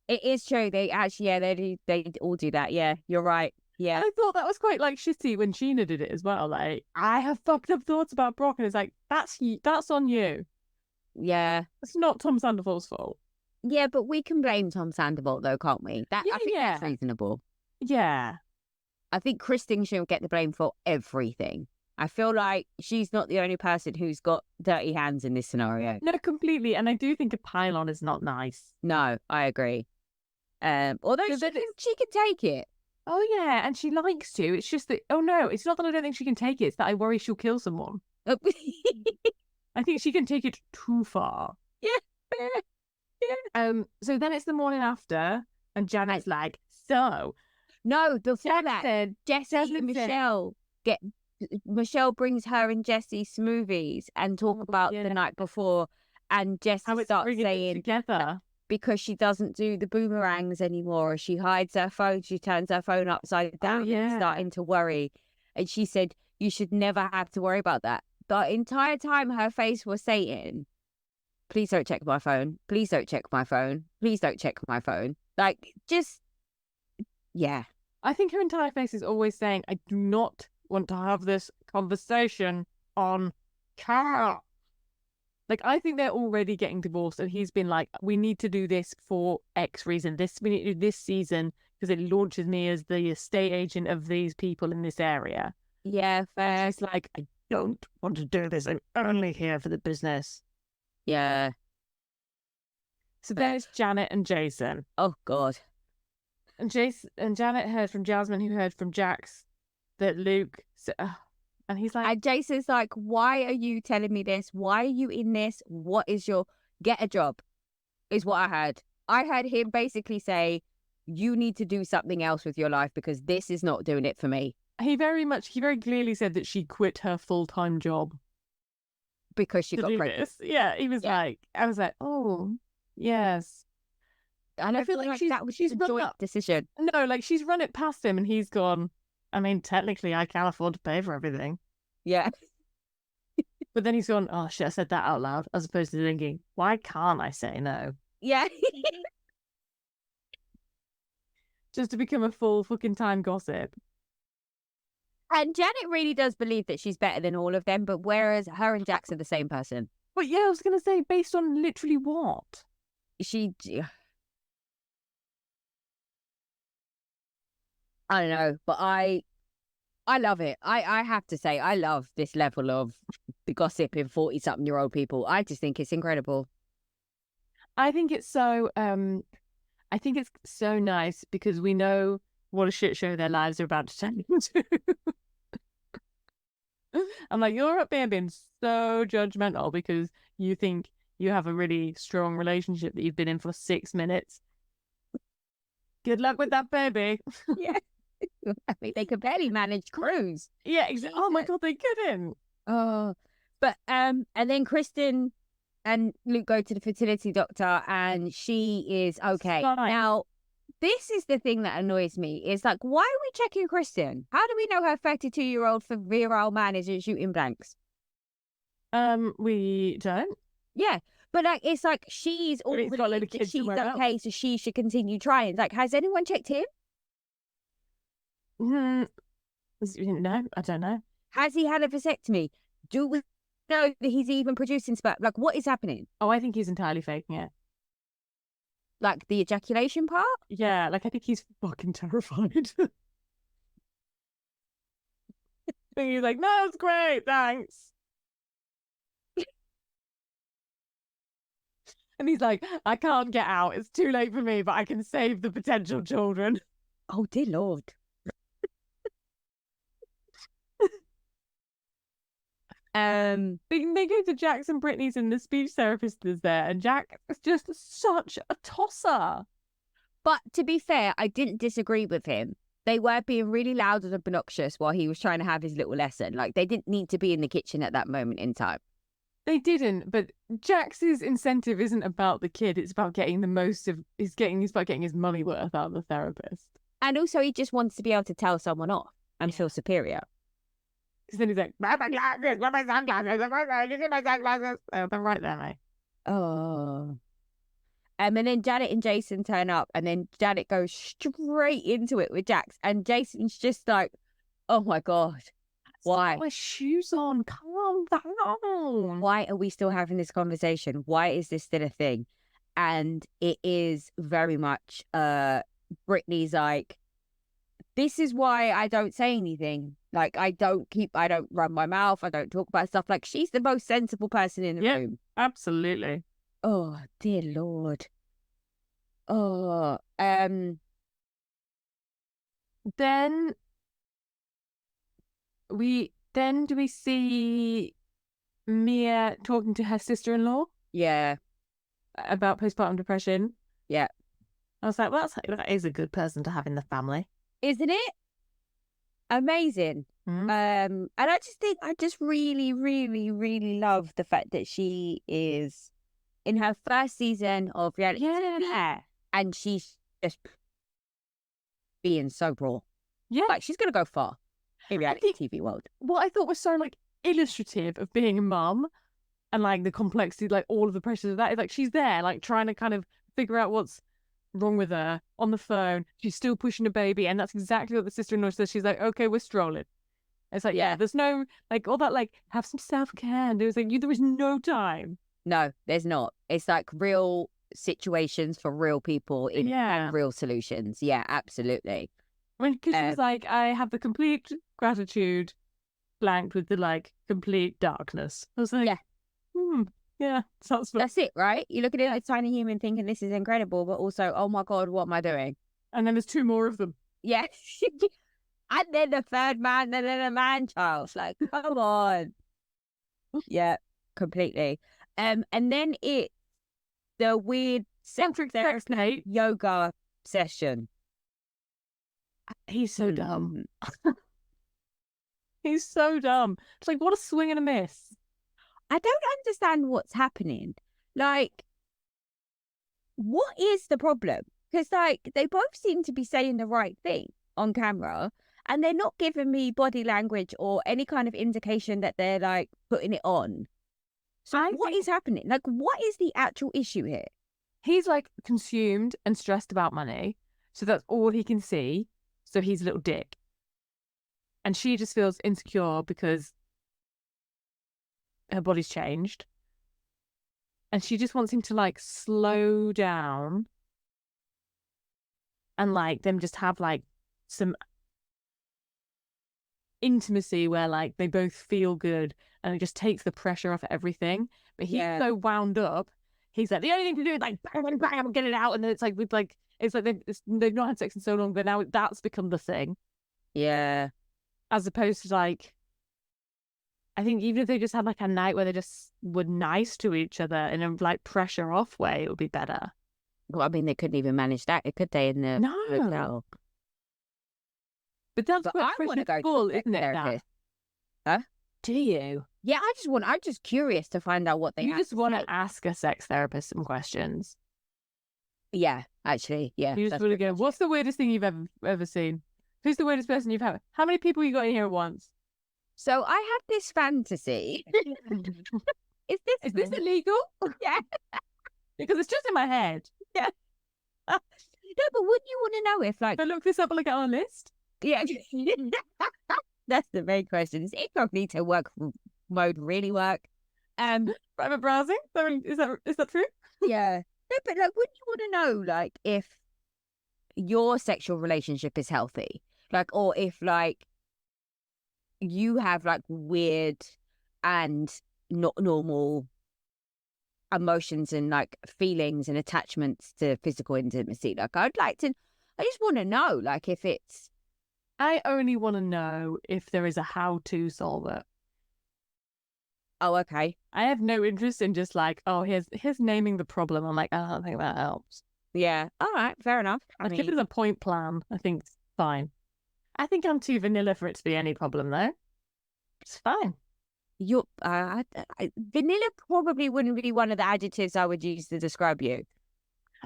It is true. They actually, they all do that. Yeah, you're right. Yeah. I thought that was quite, like, shitty when Sheena did it as well. Like, I have fucked up thoughts about Brock, and it's like, that's on you. Yeah. It's not Tom Sandoval's fault. Yeah, but we can blame Tom Sandoval, though, can't we? I think that's reasonable. Yeah. I think Kristen should get the blame for everything. I feel like she's not the only person who's got dirty hands in this scenario. No, completely. And I do think a pile-on is not nice. No, I agree. Although she can take it. Oh, yeah, and she likes to. It's just that, oh, no, it's not that I don't think she can take it. It's that I worry she'll kill someone. I think she can take it too far. Yeah. So then it's the morning after, and Janet's like, so. No, before that, Jesse and Michelle brings her and Jesse smoothies and talk about the night before, and Jesse starts saying together because she doesn't do the boomerangs anymore. She hides her phone. She turns her phone upside down. And starting to worry. And she said, you should never have to worry about that. The entire time her face was saying, please don't check my phone. Please don't check my phone. Please don't check my phone. Like, just, yeah. I think her entire face is always saying, I do not want to have this conversation on camera. Like, I think they're already getting divorced, and he's been like, we need to do this for X reason. We need to do this season because it launches me as the estate agent of these people in this area. Yeah, fair. It's like, I don't want to do this. I'm only here for the business. Yeah. So there's Janet and Jason. Oh, God. And Janet heard from Jasmine, who heard from Jax, that Luke... and he's like... And Jason's like, why are you telling me this? Why are you in this? What is your... Get a job, is what I heard. I heard him basically say, you need to do something else with your life because this is not doing it for me. He very clearly said that she quit her full-time job. Because she got pregnant. Yeah, he was like... I was like, oh, yes. And I feel like that was a joint decision. No, like, she's run it past him and he's gone, I mean, technically, I can't afford to pay for everything. Yeah. But then he's gone, oh, shit, I said that out loud, as opposed to thinking, why can't I say no? Yeah. Just to become a full fucking time gossip. And Janet really does believe that she's better than all of them, but whereas her and Jax are the same person. But yeah, I was going to say, based on literally what? I don't know, but I love it. I have to say, I love this level of the gossip in 40-something-year-old people. I just think it's incredible. I think it's so nice because we know what a shit show their lives are about to turn into. I'm like, you're up there being so judgmental because you think you have a really strong relationship that you've been in for 6 minutes. Good luck with that, baby. Yeah. I mean, they could barely manage crews. Yeah, exactly. Oh my God, they couldn't. Oh, but and then Kristen and Luke go to the fertility doctor, and she is okay. Now, this is the thing that annoys me. It's like, why are we checking Kristen? How do we know her 32-year-old virile man isn't shooting blanks? We don't. Yeah, But like, it's like she's But he's got a load of that kids she's somewhere else. okay, so she should continue trying. Like, has anyone checked him? No, I don't know. Has he had a vasectomy? Do we know that he's even producing sperm? Like, what is happening? Oh, I think he's entirely faking it. Like the ejaculation part? Yeah, like I think he's fucking terrified. And he's like, no, it's great, thanks. And he's like, I can't get out. It's too late for me, but I can save the potential children. Oh, dear Lord. They go to Jax and Brittany's and the speech therapist is there, and Jack is just such a tosser. But to be fair, I didn't disagree with him. They were being really loud and obnoxious while he was trying to have his little lesson. Like, they didn't need to be in the kitchen at that moment in time. They didn't, but Jax's incentive isn't about the kid. It's about getting the most of. He's about getting his money worth out of the therapist. And also, he just wants to be able to tell someone off and feel superior. Because then he's like, "Where are my glasses? Where are my sunglasses? You see my sunglasses?" Oh, they're right there, mate. Oh. And then Janet and Jason turn up, and then Janet goes straight into it with Jax, and Jason's just like, "Oh my God, why? Put my shoes on. Calm down. Why are we still having this conversation? Why is this still a thing?" And it is very much Brittany's like, this is why I don't say anything. Like, I don't run my mouth. I don't talk about stuff. Like, she's the most sensible person in the room. Absolutely. Oh, dear Lord. Oh, Then do we see Mia talking to her sister-in-law? Yeah. About postpartum depression? Yeah. I was like, well, that is a good person to have in the family. Isn't it? Amazing. Mm-hmm. And I just really, really, really love the fact that she is in her first season of reality. Yeah. And she's just being so raw. Yeah. Like, she's going to go far in reality TV world. What I thought was so, like, illustrative of being a mum and, like, the complexity, like, all of the pressures of that is, like, she's there, like, trying to kind of figure out what's wrong with her on the phone. She's still pushing a baby, and that's exactly what the sister-in-law says. She's like, okay, we're strolling. It's like, yeah, there's no, like, all that, like, have some self-care. And it was like, there is no time. No, there's not. It's like real situations for real people and real solutions. Yeah, absolutely. I mean, because she was like, I have the complete gratitude blanked with the, like, complete darkness. I was like, yeah, sounds fun. That's it, right? You look at it like a tiny human thinking this is incredible, but also, oh my God, what am I doing? And then there's two more of them. Yes. And then the third man, and then a man-child. Like, come on. Yeah, completely. And then the weird Centric sex Nate yoga session. He's so dumb. He's so dumb. It's like, what a swing and a miss. I don't understand what's happening. Like, what is the problem? Because, like, they both seem to be saying the right thing on camera, and they're not giving me body language or any kind of indication that they're, like, putting it on. So what is happening? Like, what is the actual issue here? He's, like, consumed and stressed about money, so that's all he can see. So he's a little dick. And she just feels insecure because her body's changed. And she just wants him to, like, slow down and, like, them just have, like, some intimacy where, like, they both feel good and it just takes the pressure off everything. But he's so wound up. He's like, the only thing to do is, like, bang, bang, bang, get it out. And then it's like, they've not had sex in so long, but now that's become the thing. Yeah. As opposed to, like, I think even if they just had, like, a night where they just were nice to each other in a, like, pressure off way, it would be better. Well, I mean, they couldn't even manage that, could they? In the hotel. But that's what I want to go full, isn't it? Now? Huh? Do you? Yeah, I'm just curious to find out what they. You just want to ask a sex therapist some questions. Yeah, actually, yeah. You just want to go, what's the weirdest thing you've ever seen? Who's the weirdest person you've had? How many people you got in here at once? So I had this fantasy Is this illegal? Yeah. Because it's just in my head. Yeah. No, but wouldn't you want to know if, like, If I look this up, will I get on a list? yeah, that's the main question. Is incognito work mode really work? Private browsing? Is that true? Yeah. No, but like, wouldn't you want to know, like, if your sexual relationship is healthy, like, or if like you have like weird and not normal emotions and like feelings and attachments to physical intimacy? Like, I just want to know, like, if it's. I only want to know if there is a how to solve it. Oh, okay. I have no interest in just like, oh, here's naming the problem. I'm like, I don't think that helps. Yeah. All right. Fair enough. Like, if there's a point plan, I think it's fine. I think I'm too vanilla for it to be any problem, though. It's fine. You're vanilla probably wouldn't be one of the adjectives I would use to describe you.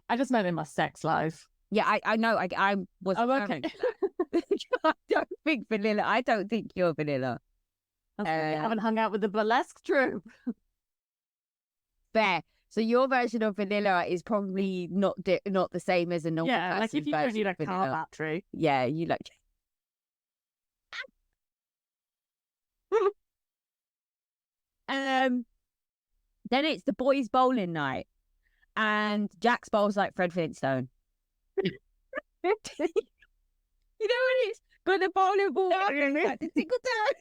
I just meant in my sex life. Yeah, I know. I was. Oh, okay. I don't think vanilla. I don't think you're vanilla. I haven't hung out with the burlesque troupe. Fair. So your version of vanilla is probably not the same as a normal. Yeah, like if you don't need a car battery. Yeah, you like. Then it's the boys' bowling night, and Jax bowls like Fred Flintstone. You know when it's got the bowling ball up and like the single down.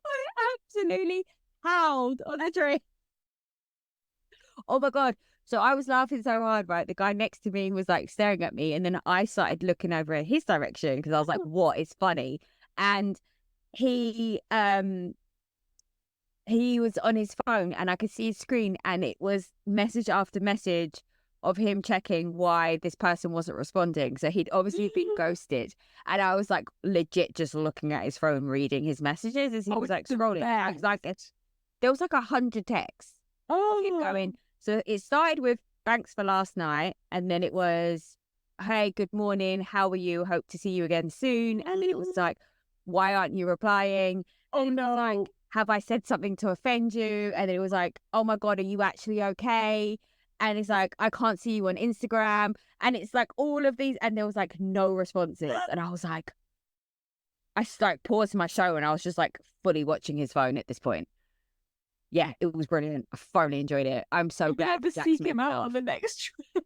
I absolutely howled on a tree. Oh my God. So I was laughing so hard, right? The guy next to me was like staring at me, and then I started looking over at his direction because I was like, what is funny? And he was on his phone and I could see his screen, and it was message after message of him checking why this person wasn't responding. So he'd obviously been ghosted. And I was like legit just looking at his phone, reading his messages as he was like scrolling. I was like, there was like 100 texts. Keep going. So it started with thanks for last night. And then it was, hey, good morning. How are you? Hope to see you again soon. And then it was like, why aren't you replying? Oh no. Like, have I said something to offend you? And then it was like, oh my God, are you actually okay? And it's like, I can't see you on Instagram. And it's like all of these. And there was like no responses. And I was like, I like paused my show and I was just like fully watching his phone at this point. Yeah, it was brilliant. I thoroughly enjoyed it. I'm so glad. You have to seek him out on the next trip.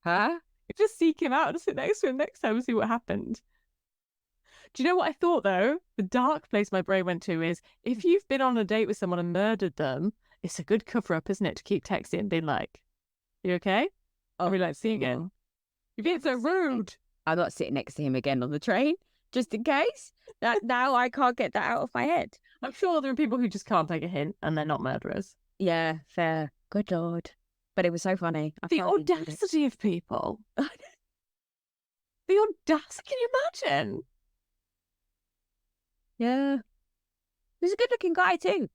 Huh? Just seek him out and sit next to him next time and see what happened. Do you know what I thought, though? The dark place my brain went to is, if you've been on a date with someone and murdered them, it's a good cover-up, isn't it, to keep texting and being like, you okay? I'll be like, see you again. You're being so rude. I'm not sitting next to him again on the train, just in case. That now I can't get that out of my head. I'm sure there are people who just can't take a hint and they're not murderers. Yeah, fair. Good Lord. But it was so funny. The audacity of people. The audacity, can you imagine? Yeah. He was a good looking guy too.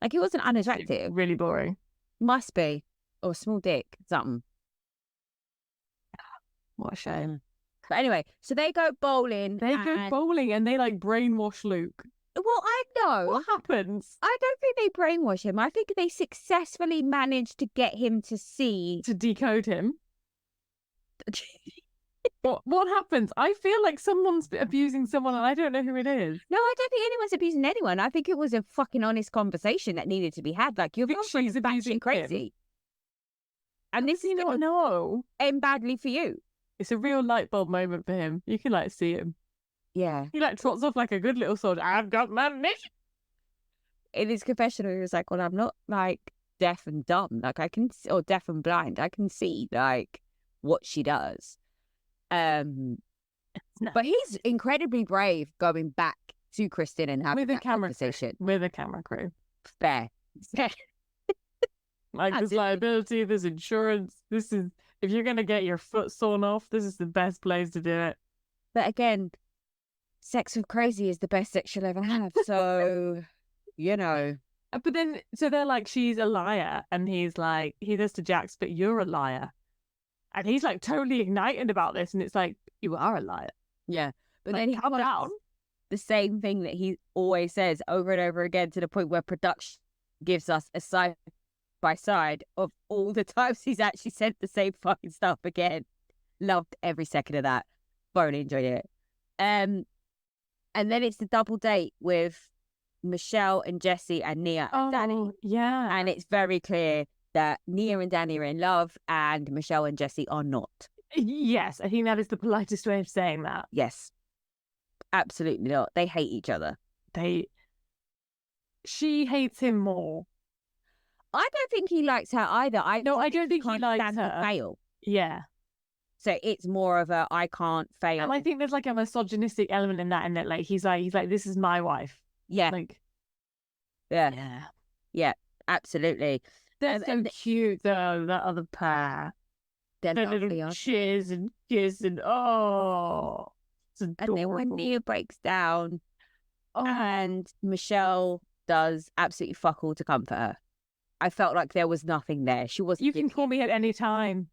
Like, he wasn't unattractive. Really boring. Must be. Or small dick, something. What a shame. But anyway, so they go bowling. Go bowling and they like brainwash Luke. Well, I know. What happens? I don't think they brainwash him. I think they successfully managed to get him to see. To decode him. What happens? I feel like someone's abusing someone and I don't know who it is. No, I don't think anyone's abusing anyone. I think it was a fucking honest conversation that needed to be had. Like, your girlfriend's batshit crazy. And this is not end badly for you. It's a real light bulb moment for him. You can like see him. Yeah. He like trots off like a good little soldier. I've got my mission. In his confessional, he was like, well, I'm not like deaf and dumb. Like, or deaf and blind. I can see like what she does. But he's incredibly brave going back to Kristen and having that conversation. With a camera crew. Fair. Like, there's liability, there's insurance. This is, if you're going to get your foot sawn off, this is the best place to do it. But again, sex with crazy is the best sex you'll ever have. So, you know. But then, so they're like, she's a liar. And he's like, he says to Jax, but you're a liar. And he's like totally ignited about this. And it's like, you are a liar. Yeah. But like, then he calm down. the same thing that he always says over and over again, to the point where production gives us a side by side of all the times he's actually said the same fucking stuff again. Loved every second of that. Thoroughly enjoyed it. And then it's the double date with Michelle and Jesse and Nia and Danny. Yeah. And it's very clear that Nia and Danny are in love and Michelle and Jesse are not. Yes, I think that is the politest way of saying that. Yes. Absolutely not. They hate each other. She hates him more. I don't think he likes her either. I don't think he likes her. Fail. Yeah. So it's more of a I can't fail. And I think there's like a misogynistic element in that, like he's like, this is my wife. Yeah. Like, yeah, absolutely. They're so cute though, that other pair. They're little cheers and kiss and and then when Nia breaks down and Michelle does absolutely fuck all to comfort her. I felt like there was nothing there. She wasn't. You can call me at any time.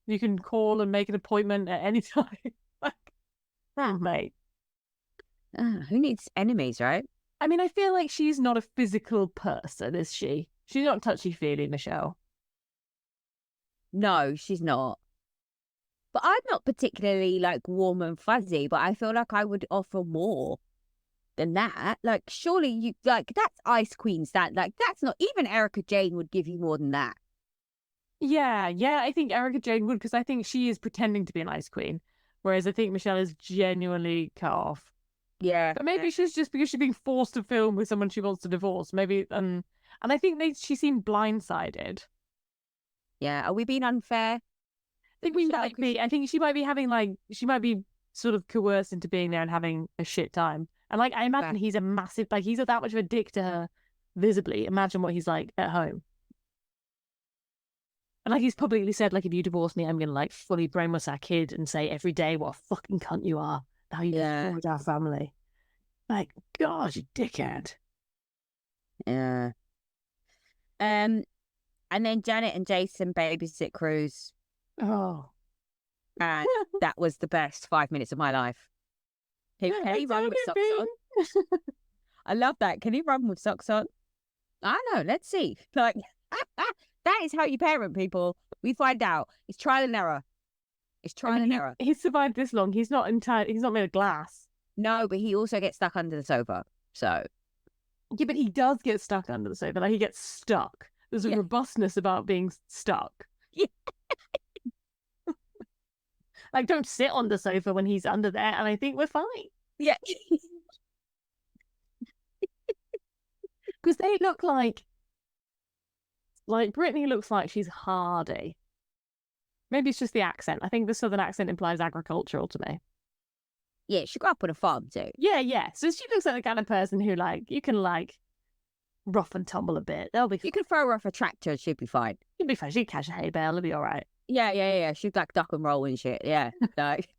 You can call and make an appointment at any time. Mate. Who needs enemies, right? I mean, I feel like she's not a physical person, is she? She's not touchy-feely, Michelle. No, she's not. But I'm not particularly like warm and fuzzy, but I feel like I would offer more than that. Like, surely you like that's Ice Queen stand. Like, that's not even Erica Jane would give you more than that. Yeah, I think Erica Jane would, because I think she is pretending to be an Ice Queen, whereas I think Michelle is genuinely cut off. Yeah, but maybe she's just because she's being forced to film with someone she wants to divorce. Maybe, and I think she seemed blindsided. Yeah, are we being unfair? I think we might be. I think she might be sort of coerced into being there and having a shit time. And like, I imagine he's a massive, like, he's that much of a dick to her visibly. Imagine what he's like at home. And like, he's publicly said, like, if you divorce me, I'm going to like fully brainwash our kid and say every day what a fucking cunt you are. How you destroyed our family. Like, God, you dickhead. Yeah. And then Janet and Jason babysit Cruz. Oh. And that was the best 5 minutes of my life. Can he run with socks on? I love that. Can he run with socks on? I know. Let's see. Like, that is how you parent people. We find out. It's trial and error. It's trial and error. He's survived this long. He's not made of glass. No, but he also gets stuck under the sofa. So. Yeah, but he does get stuck under the sofa. Like, he gets stuck. There's a robustness about being stuck. Yeah. Like, don't sit on the sofa when he's under there, and I think we're fine. Yeah. Because they look like Brittany looks like she's hardy. Maybe it's just the accent. I think the southern accent implies agricultural to me. Yeah, she grew up on a farm too. Yeah. So she looks like the kind of person who, like, you can, like, rough and tumble a bit. They'll be fine. You can throw her off a tractor and she'll be fine. She'll be fine. She can catch a hay bale. It'll be all right. Yeah. She'd like duck and roll and shit. Yeah. Like,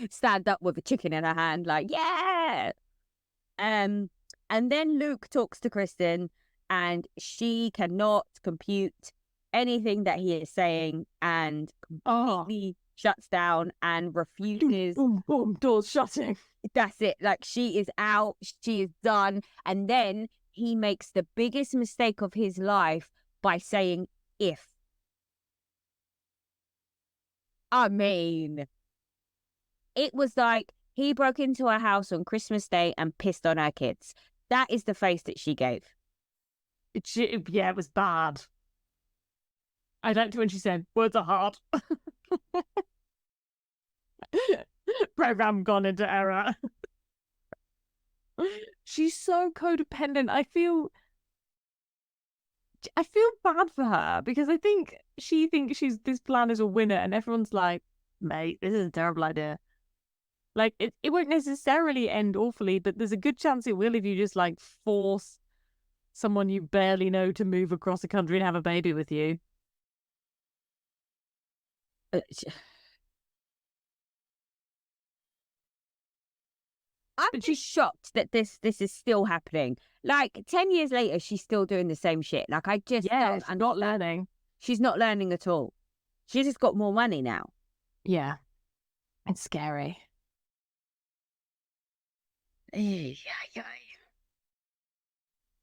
stand up with a chicken in her hand, like, yeah. And then Luke talks to Kristen and she cannot compute anything that he is saying and completely shuts down and refuses. Boom, boom, doors shutting. That's it. Like, she is out. She is done. And then he makes the biggest mistake of his life by saying if. I mean, it was like he broke into her house on Christmas Day and pissed on her kids. That is the face that she gave. It was bad. I liked it when she said, words are hard. Program gone into error. She's so codependent. I feel bad for her because I think she thinks this plan is a winner and everyone's like, mate, this is a terrible idea. Like, it won't necessarily end awfully, but there's a good chance it will if you just, like, force someone you barely know to move across the country and have a baby with you. I'm just shocked that this is still happening. Like, 10 years later, she's still doing the same shit. Like, I just don't. I'm not learning. She's not learning at all. She's just got more money now. Yeah. It's scary. Yeah.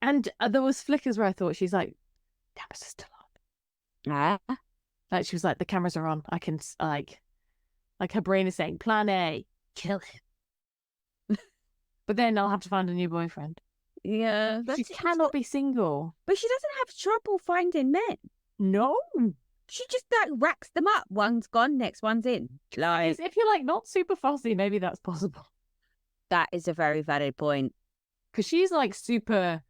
And there was flickers where I thought she's like, cameras are still on. Ah. Like she was like, the cameras are on. I can like her brain is saying, Plan A, kill him. But then I'll have to find a new boyfriend. Yeah. She cannot be single. But she doesn't have trouble finding men. No. She just like racks them up. One's gone, next one's in. Like, if you're like not super fussy, maybe that's possible. that is a very valid point. Because she's like super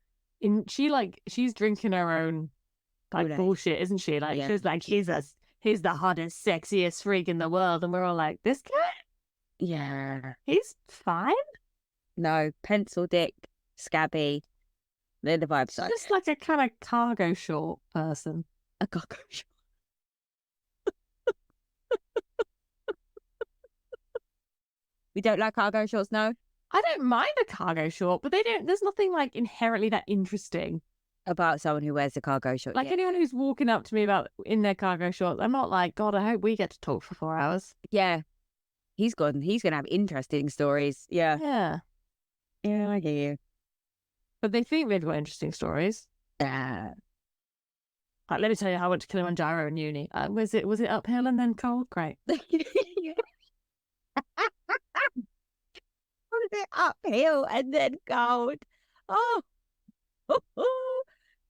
she's drinking her own like bullshit, isn't she? Like she's like, he's the hottest, sexiest freak in the world, and we're all like, this guy? Yeah. He's fine. No, pencil dick, scabby. They're the vibes. Just like a kind of cargo short person. A cargo short. We don't like cargo shorts, no? I don't mind a cargo short, but there's nothing like inherently that interesting about someone who wears a cargo short. Like anyone who's walking up to me about in their cargo shorts, I'm not like, God, I hope we get to talk for 4 hours. Yeah. He's gonna have interesting stories. Yeah. Yeah. Yeah, I hear you. But they think they've got interesting stories. Yeah. Like, let me tell you how I went to Kilimanjaro in uni. Was it uphill and then cold? Great. Was it uphill and then cold? Oh.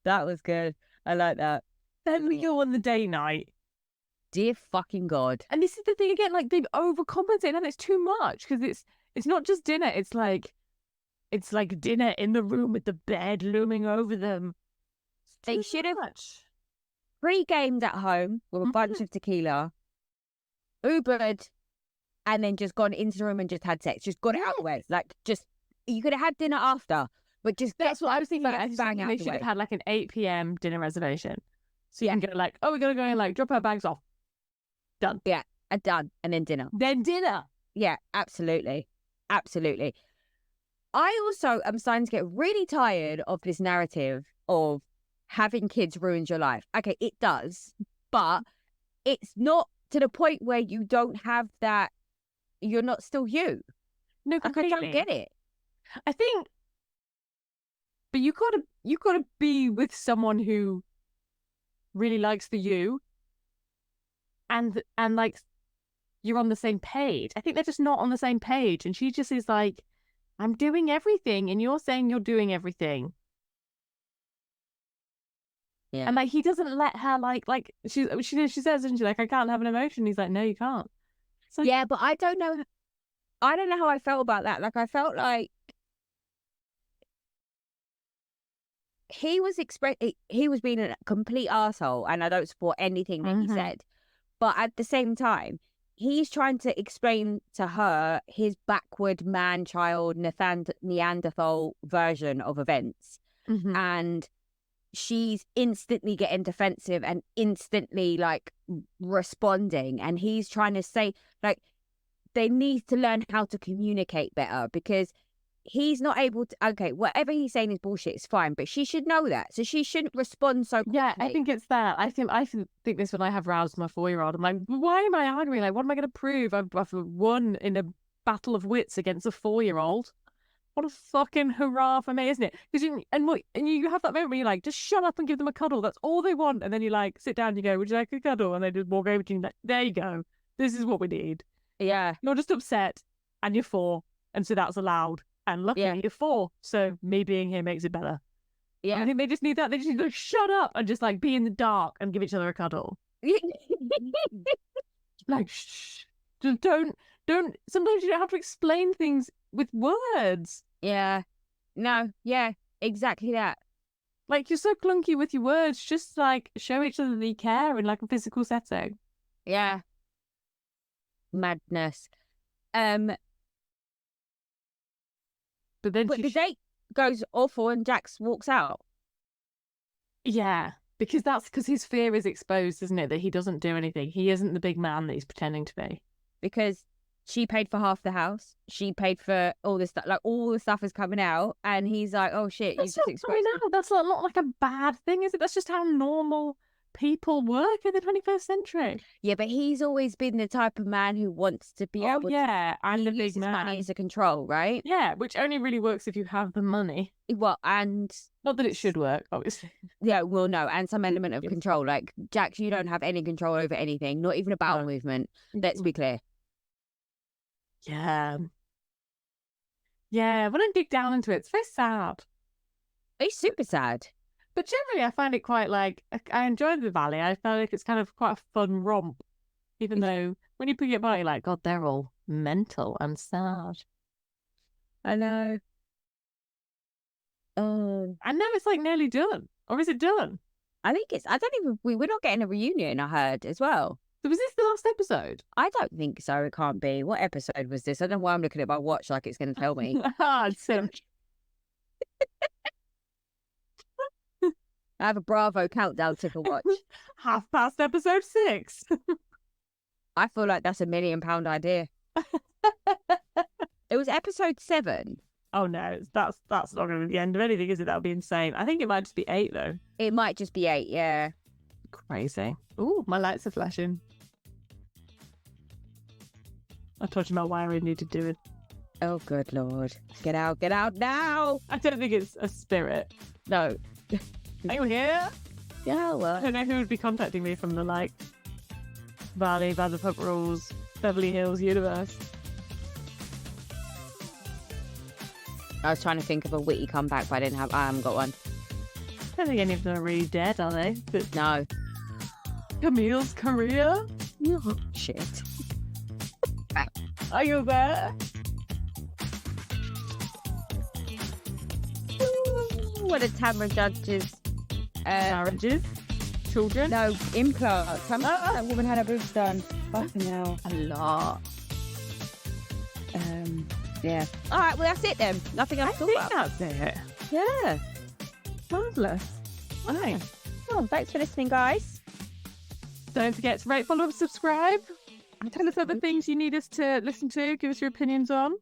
That was good. I like that. Then we go on the day night. Dear fucking God. And this is the thing again, like they've overcompensated and it's too much because it's not just dinner, it's like dinner in the room with the bed looming over them. They should have pre-gamed at home with a bunch of tequila, Ubered, and then just gone into the room and just had sex. Just got it out of the way. Like, just, you could have had dinner after, but just... That's what I was thinking. I bang out they the should way. have had like an 8 p.m. dinner reservation. So you can go like, oh, we're going to go and like drop our bags off. Done. Yeah, done. And then dinner. Then dinner. Yeah, absolutely. Absolutely. I also am starting to get really tired of this narrative of having kids ruins your life. Okay, it does, but it's not to the point where you don't have that, you're not still you. No, completely. Like, I don't get it. I think, but you gotta be with someone who really likes the you and like you're on the same page. I think they're just not on the same page. And she just is like, I'm doing everything and you're saying you're doing everything. Yeah. And like he doesn't let her like she says, isn't she, like, I can't have an emotion. He's like, no, you can't. Like, yeah, but I don't know how I felt about that. Like, I felt like he was being a complete arsehole, and I don't support anything that he said. But at the same time, he's trying to explain to her his backward man-child Neanderthal version of events. And she's instantly getting defensive and instantly like responding. And he's trying to say, like, they need to learn how to communicate better because he's not able to. Okay, whatever he's saying is bullshit, it's fine, but she should know that, so she shouldn't respond so quickly. Yeah, I think it's that. I think this when I have roused my 4-year-old. I'm like, why am I arguing? Like, what am I going to prove? I've won in a battle of wits against a 4-year-old. What a fucking hurrah for me, isn't it? Because you have that moment where you're like, just shut up and give them a cuddle. That's all they want. And then you like sit down and you go, would you like a cuddle? And they just walk over to you and like, there you go. This is what we need. Yeah. You're just upset and you're 4. And so that's allowed. And luckily you're 4. So me being here makes it better. Yeah. And I think they just need that. They just need to shut up and just like be in the dark and give each other a cuddle. Like, shh. Just don't. Sometimes you don't have to explain things with words. Yeah. No. Yeah. Exactly that. Like, you're so clunky with your words. Just like show each other that you care in like a physical setting. Yeah. Madness. But the date goes awful and Jax walks out. Yeah, because his fear is exposed, isn't it? That he doesn't do anything. He isn't the big man that he's pretending to be. Because she paid for half the house. She paid for all this stuff. Like, all the stuff is coming out. And he's like, oh, shit, you just exposed me. That's not like a bad thing, is it? That's just how normal people work in the 21st century. Yeah, but he's always been the type of man who wants to be able I'm the to big use his money man. as a control, right? Yeah, which only really works if you have the money. Well, and not that it should work, obviously. Yeah, well, no, and some element of Yes. control. Like, Jax, you don't have any control over anything, not even a bowel movement. Let's be clear. Yeah. Yeah, when I dig down into it, it's very sad. It's super sad. But generally, I find it quite like, I enjoy the Valley. I feel like it's kind of quite a fun romp. Even though when you put it by, you're like, God, they're all mental and sad. I know. I know it's like nearly done. Or is it done? I think I don't even, we're not getting a reunion, I heard, as well. So was this the last episode? I don't think so. It can't be. What episode was this? I don't know why I'm looking at my watch like it's going to tell me. I have a Bravo countdown ticker watch. 6:30 episode 6. I feel like that's £1 million idea. It was episode 7. Oh no, that's not going to be the end of anything, is it? That would be insane. I think it might just be 8 though. It might just be 8, yeah. Crazy. Ooh, my lights are flashing. I told you about wiring needed doing. Oh, good Lord. Get out now. I don't think it's a spirit. No. Are you here? Yeah, well. I don't know who would be contacting me from the, like, Valley, Vanderpump Rules, Beverly Hills universe. I was trying to think of a witty comeback, but I haven't got one. I don't think any of them are really dead, are they? But No. Camille's career? Oh, shit. Are you there? What a Tamara Judge's Marriages? Children? no, implants. How much that woman had her boobs done? Fucking hell. A lot. Yeah. All right, well, that's it then. Nothing else to talk about. That's it. Yeah. Marvellous. Right. Well, thanks for listening, guys. Don't forget to rate, follow, and subscribe. And tell us other things you need us to listen to. Give us your opinions on.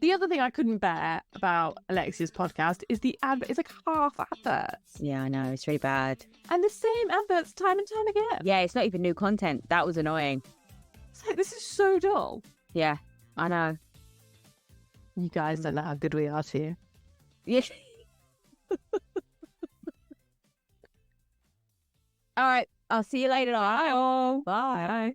The other thing I couldn't bear about Alexia's podcast is the it's like half adverts. Yeah, I know. It's really bad. And the same adverts time and time again. Yeah, it's not even new content. That was annoying. It's like, this is so dull. Yeah, I know. You guys don't know how good we are to you. Yeah. All right. I'll see you later. Bye all. Bye.